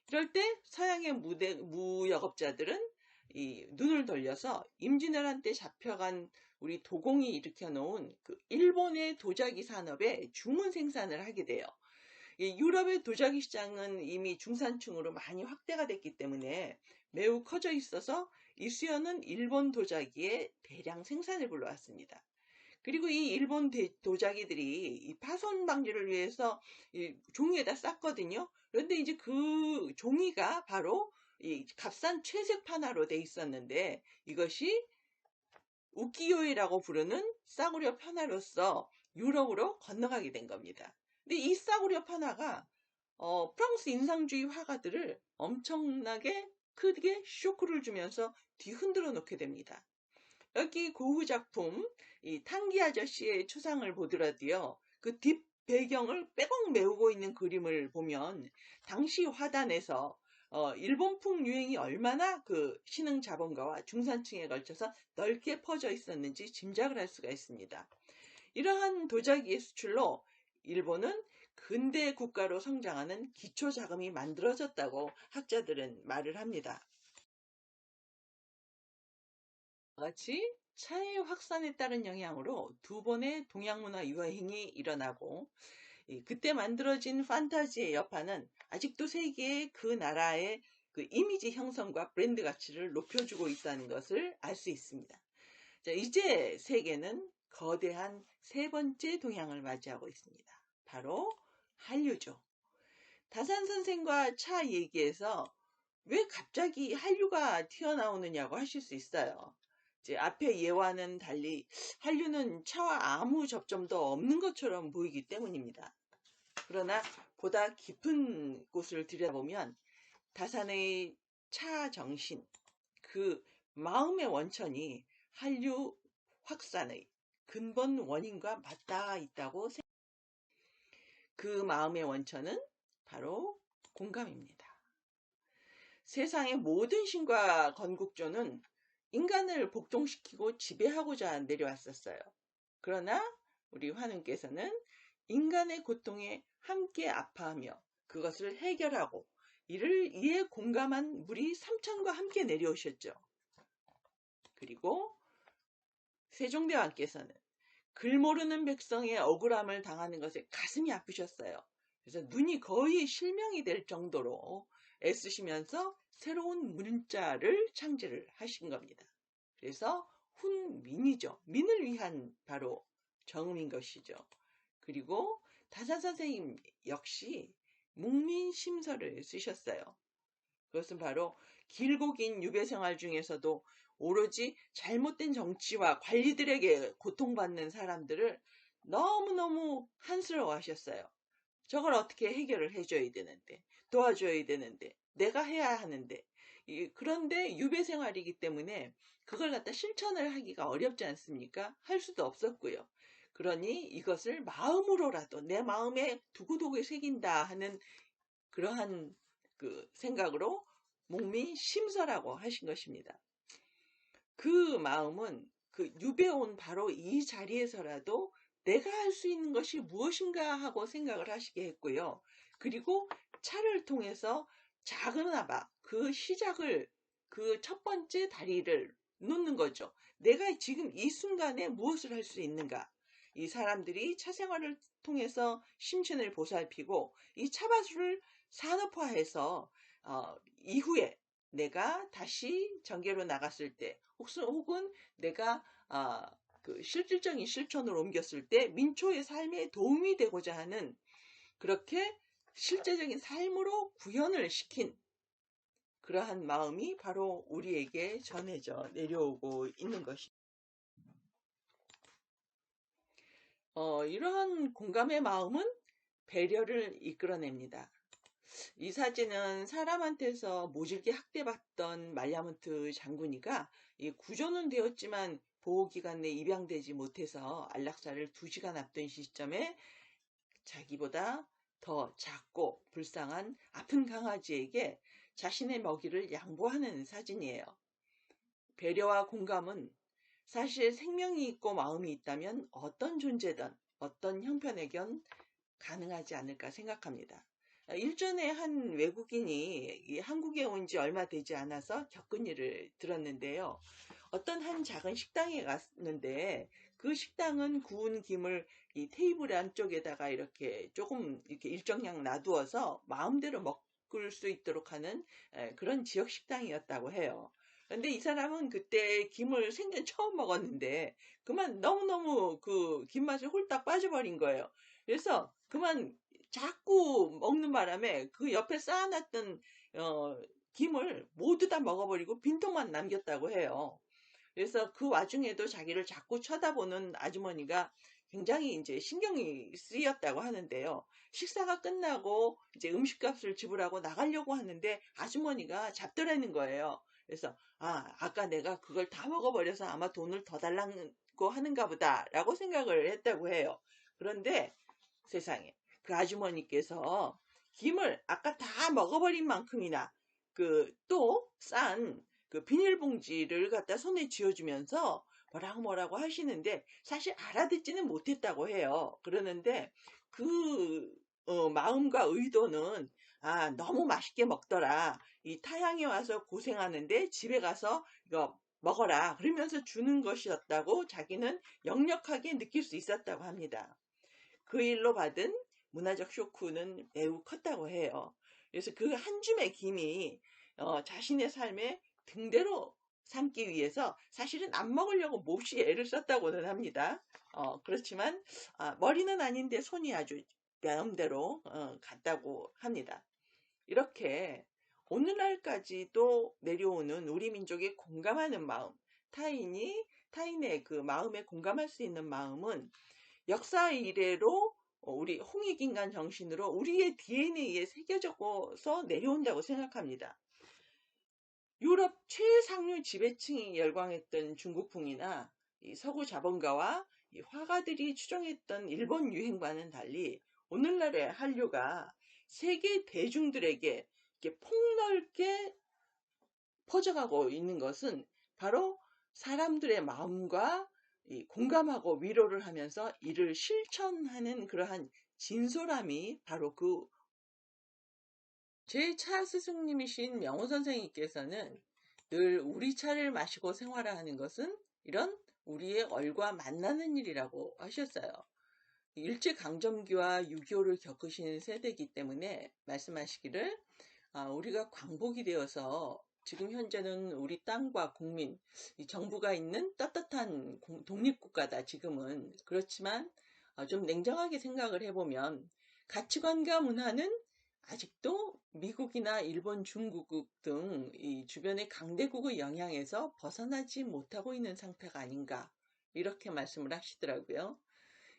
이럴 때 서양의 무역업자들은 이 눈을 돌려서 임진왜란 때 잡혀간 우리 도공이 일으켜 놓은 일본의 도자기 산업에 주문 생산을 하게 돼요. 유럽의 도자기 시장은 이미 중산층으로 많이 확대가 됐기 때문에 매우 커져 있어서 이 수요는 일본 도자기의 대량 생산을 불러왔습니다. 그리고 이 일본 도자기들이 이 파손 방지를 위해서 이 종이에다 쌌거든요. 그런데 이제 그 종이가 바로 이 값싼 채색 판화로 돼 있었는데, 이것이 우키요이라고 부르는 싸구려 판화로서 유럽으로 건너가게 된 겁니다. 근데 이 싸구려 판화가 프랑스 인상주의 화가들을 엄청나게 크게 쇼크를 주면서 뒤흔들어 놓게 됩니다. 여기 고흐 작품 이 탕기 아저씨의 추상을 보더라도요, 그 뒷 배경을 빼곡 메우고 있는 그림을 보면 당시 화단에서 일본풍 유행이 얼마나 신흥 자본가와 중산층에 걸쳐서 넓게 퍼져 있었는지 짐작을 할 수가 있습니다. 이러한 도자기의 수출로 일본은 근대 국가로 성장하는 기초 자금이 만들어졌다고 학자들은 말을 합니다. 같이 차의 확산에 따른 영향으로 두 번의 동양문화 유행이 일어나고, 그때 만들어진 판타지의 여파는 아직도 세계의 그 나라의 이미지 형성과 브랜드 가치를 높여주고 있다는 것을 알 수 있습니다. 자, 이제 세계는 거대한 세 번째 동향을 맞이하고 있습니다. 바로 한류죠. 다산 선생과 차 얘기에서 왜 갑자기 한류가 튀어나오느냐고 하실 수 있어요. 이제 앞에 예와는 달리 한류는 차와 아무 접점도 없는 것처럼 보이기 때문입니다. 그러나 보다 깊은 곳을 들여다보면 다산의 차 정신, 그 마음의 원천이 한류 확산의 근본 원인과 맞닿아 있다고 생각합니다. 그 마음의 원천은 바로 공감입니다. 세상의 모든 신과 건국조는 인간을 복종시키고 지배하고자 내려왔었어요. 그러나 우리 환웅께서는 인간의 고통에 함께 아파하며 그것을 해결하고 이에 공감한 무리 3천과 함께 내려오셨죠. 그리고 세종대왕께서는 글 모르는 백성의 억울함을 당하는 것에 가슴이 아프셨어요. 그래서 눈이 거의 실명이 될 정도로 애쓰시면서 새로운 문자를 창제를 하신 겁니다. 그래서 훈민이죠. 민을 위한 바로 정음인 것이죠. 그리고 다산 선생님 역시 묵민심서를 쓰셨어요. 그것은 바로 길고 긴 유배 생활 중에서도 오로지 잘못된 정치와 관리들에게 고통받는 사람들을 너무너무 한스러워 하셨어요. 저걸 어떻게 해결을 해줘야 되는데, 도와줘야 되는데, 내가 해야 하는데. 그런데 유배 생활이기 때문에 그걸 갖다 실천을 하기가 어렵지 않습니까? 할 수도 없었고요. 그러니 이것을 마음으로라도 내 마음에 두고두고 새긴다 하는 그러한 생각으로 묵민심서라고 하신 것입니다. 그 마음은 그 유배온 바로 이 자리에서라도 내가 할 수 있는 것이 무엇인가 하고 생각을 하시게 했고요. 그리고 차를 통해서 작은아바 그 시작을 그 첫 번째 다리를 놓는 거죠. 내가 지금 이 순간에 무엇을 할 수 있는가? 이 사람들이 차 생활을 통해서 심신을 보살피고 이 차바수를 산업화해서 이후에 내가 다시 전개로 나갔을 때 혹은 내가 그 실질적인 실천으로 옮겼을 때 민초의 삶에 도움이 되고자 하는 그렇게 실제적인 삶으로 구현을 시킨 그러한 마음이 바로 우리에게 전해져 내려오고 있는 것입니다. 이러한 공감의 마음은 배려를 이끌어냅니다. 이 사진은 사람한테서 모질게 학대받던 말야무트 장군이가 구조는 되었지만 보호기간 내 입양되지 못해서 안락사를 2시간 앞둔 시점에 자기보다 더 작고 불쌍한 아픈 강아지에게 자신의 먹이를 양보하는 사진이에요. 배려와 공감은 사실 생명이 있고 마음이 있다면 어떤 존재든 어떤 형편에겐 가능하지 않을까 생각합니다. 일전에 한 외국인이 한국에 온 지 얼마 되지 않아서 겪은 일을 들었는데요. 어떤 한 작은 식당에 갔는데 그 식당은 구운 김을 이 테이블 안쪽에다가 이렇게 조금 이렇게 일정량 놔두어서 마음대로 먹을 수 있도록 하는 그런 지역 식당이었다고 해요. 근데 이 사람은 그때 김을 생전 처음 먹었는데 그만 너무너무 그 김맛에 홀딱 빠져버린 거예요. 그래서 그만 자꾸 먹는 바람에 그 옆에 쌓아놨던 김을 모두 다 먹어버리고 빈통만 남겼다고 해요. 그래서 그 와중에도 자기를 자꾸 쳐다보는 아주머니가 굉장히 이제 신경이 쓰였다고 하는데요. 식사가 끝나고 이제 음식값을 지불하고 나가려고 하는데 아주머니가 잡더라는 거예요. 그래서 아까 내가 그걸 다 먹어버려서 아마 돈을 더 달라고 하는가 보다라고 생각을 했다고 해요. 그런데 세상에 그 아주머니께서 김을 아까 다 먹어버린 만큼이나 그 또 싼 그 비닐봉지를 갖다 손에 쥐어주면서 뭐라고 하시는데 사실 알아듣지는 못했다고 해요. 그러는데 그 마음과 의도는 너무 맛있게 먹더라. 이 타향에 와서 고생하는데 집에 가서 이거 먹어라. 그러면서 주는 것이었다고 자기는 역력하게 느낄 수 있었다고 합니다. 그 일로 받은 문화적 쇼크는 매우 컸다고 해요. 그래서 그 한 줌의 김이 자신의 삶에 등대로 삼기 위해서 사실은 안 먹으려고 몹시 애를 썼다고는 합니다. 그렇지만 머리는 아닌데 손이 아주 마음대로 갔다고 합니다. 이렇게 오늘날까지도 내려오는 우리 민족의 공감하는 마음, 타인의 그 마음에 공감할 수 있는 마음은 역사 이래로 우리 홍익인간 정신으로 우리의 DNA에 새겨져서 내려온다고 생각합니다. 유럽 최상류 지배층이 열광했던 중국풍이나 서구 자본가와 화가들이 추종했던 일본 유행과는 달리 오늘날의 한류가 세계 대중들에게 폭넓게 퍼져가고 있는 것은 바로 사람들의 마음과 공감하고 위로를 하면서 이를 실천하는 그러한 진솔함이 바로 제 차 스승님이신 명호 선생님께서는 늘 우리 차를 마시고 생활하는 것은 이런 우리의 얼과 만나는 일이라고 하셨어요. 일제강점기와 6.25를 겪으신 세대이기 때문에 말씀하시기를 우리가 광복이 되어서 지금 현재는 우리 땅과 국민, 이 정부가 있는 떳떳한 독립국가다 지금은. 그렇지만 좀 냉정하게 생각을 해보면 가치관과 문화는 아직도 미국이나 일본, 중국 등 이 주변의 강대국의 영향에서 벗어나지 못하고 있는 상태가 아닌가 이렇게 말씀을 하시더라고요.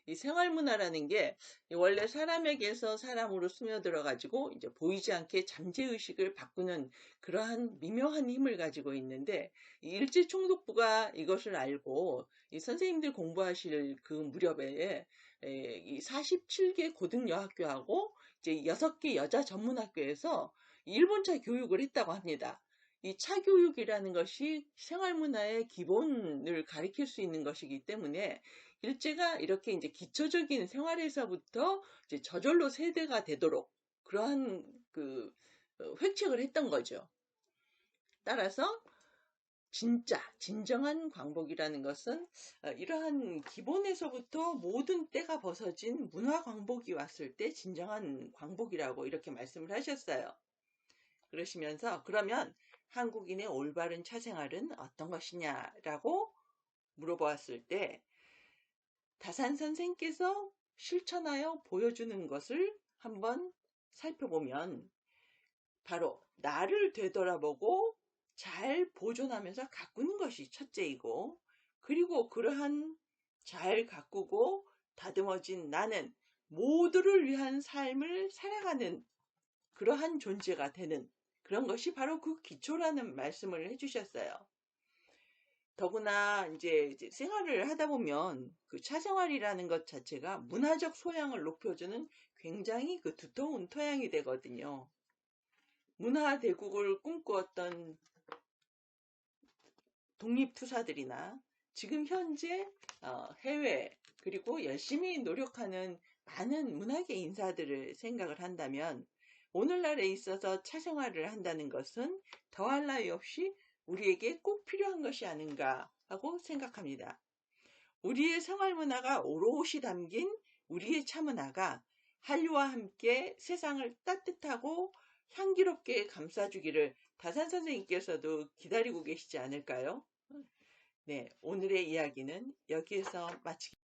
이 생활문화라는 게 원래 사람에게서 사람으로 스며들어 가지고 이제 보이지 않게 잠재의식을 바꾸는 그러한 미묘한 힘을 가지고 있는데 이 일제총독부가 이것을 알고 이 선생님들 공부하실 그 무렵에 이 47개 고등여학교하고 이제 6개 여자 전문학교에서 일본차 교육을 했다고 합니다. 이 차교육이라는 것이 생활문화의 기본을 가리킬 수 있는 것이기 때문에 일제가 이렇게 이제 기초적인 생활에서부터 이제 저절로 세대가 되도록 그러한 획책을 했던 거죠. 따라서 진정한 광복이라는 것은 이러한 기본에서부터 모든 때가 벗어진 문화 광복이 왔을 때 진정한 광복이라고 이렇게 말씀을 하셨어요. 그러시면서 그러면 한국인의 올바른 차생활은 어떤 것이냐라고 물어보았을 때 다산 선생께서 실천하여 보여주는 것을 한번 살펴보면 바로 나를 되돌아보고 잘 보존하면서 가꾸는 것이 첫째이고, 그리고 그러한 잘 가꾸고 다듬어진 나는 모두를 위한 삶을 살아가는 그러한 존재가 되는 그런 것이 바로 그 기초라는 말씀을 해주셨어요. 더구나 이제 생활을 하다 보면 그 차생활이라는 것 자체가 문화적 소양을 높여주는 굉장히 그 두터운 토양이 되거든요. 문화대국을 꿈꾸었던 독립투사들이나 지금 현재 해외 그리고 열심히 노력하는 많은 문화계 인사들을 생각을 한다면 오늘날에 있어서 차생활을 한다는 것은 더할 나위 없이 우리에게 꼭 필요한 것이 아닌가 하고 생각합니다. 우리의 생활문화가 오롯이 담긴 우리의 차문화가 한류와 함께 세상을 따뜻하고 향기롭게 감싸주기를 다산 선생님께서도 기다리고 계시지 않을까요? 네, 오늘의 이야기는 여기에서 마치겠습니다.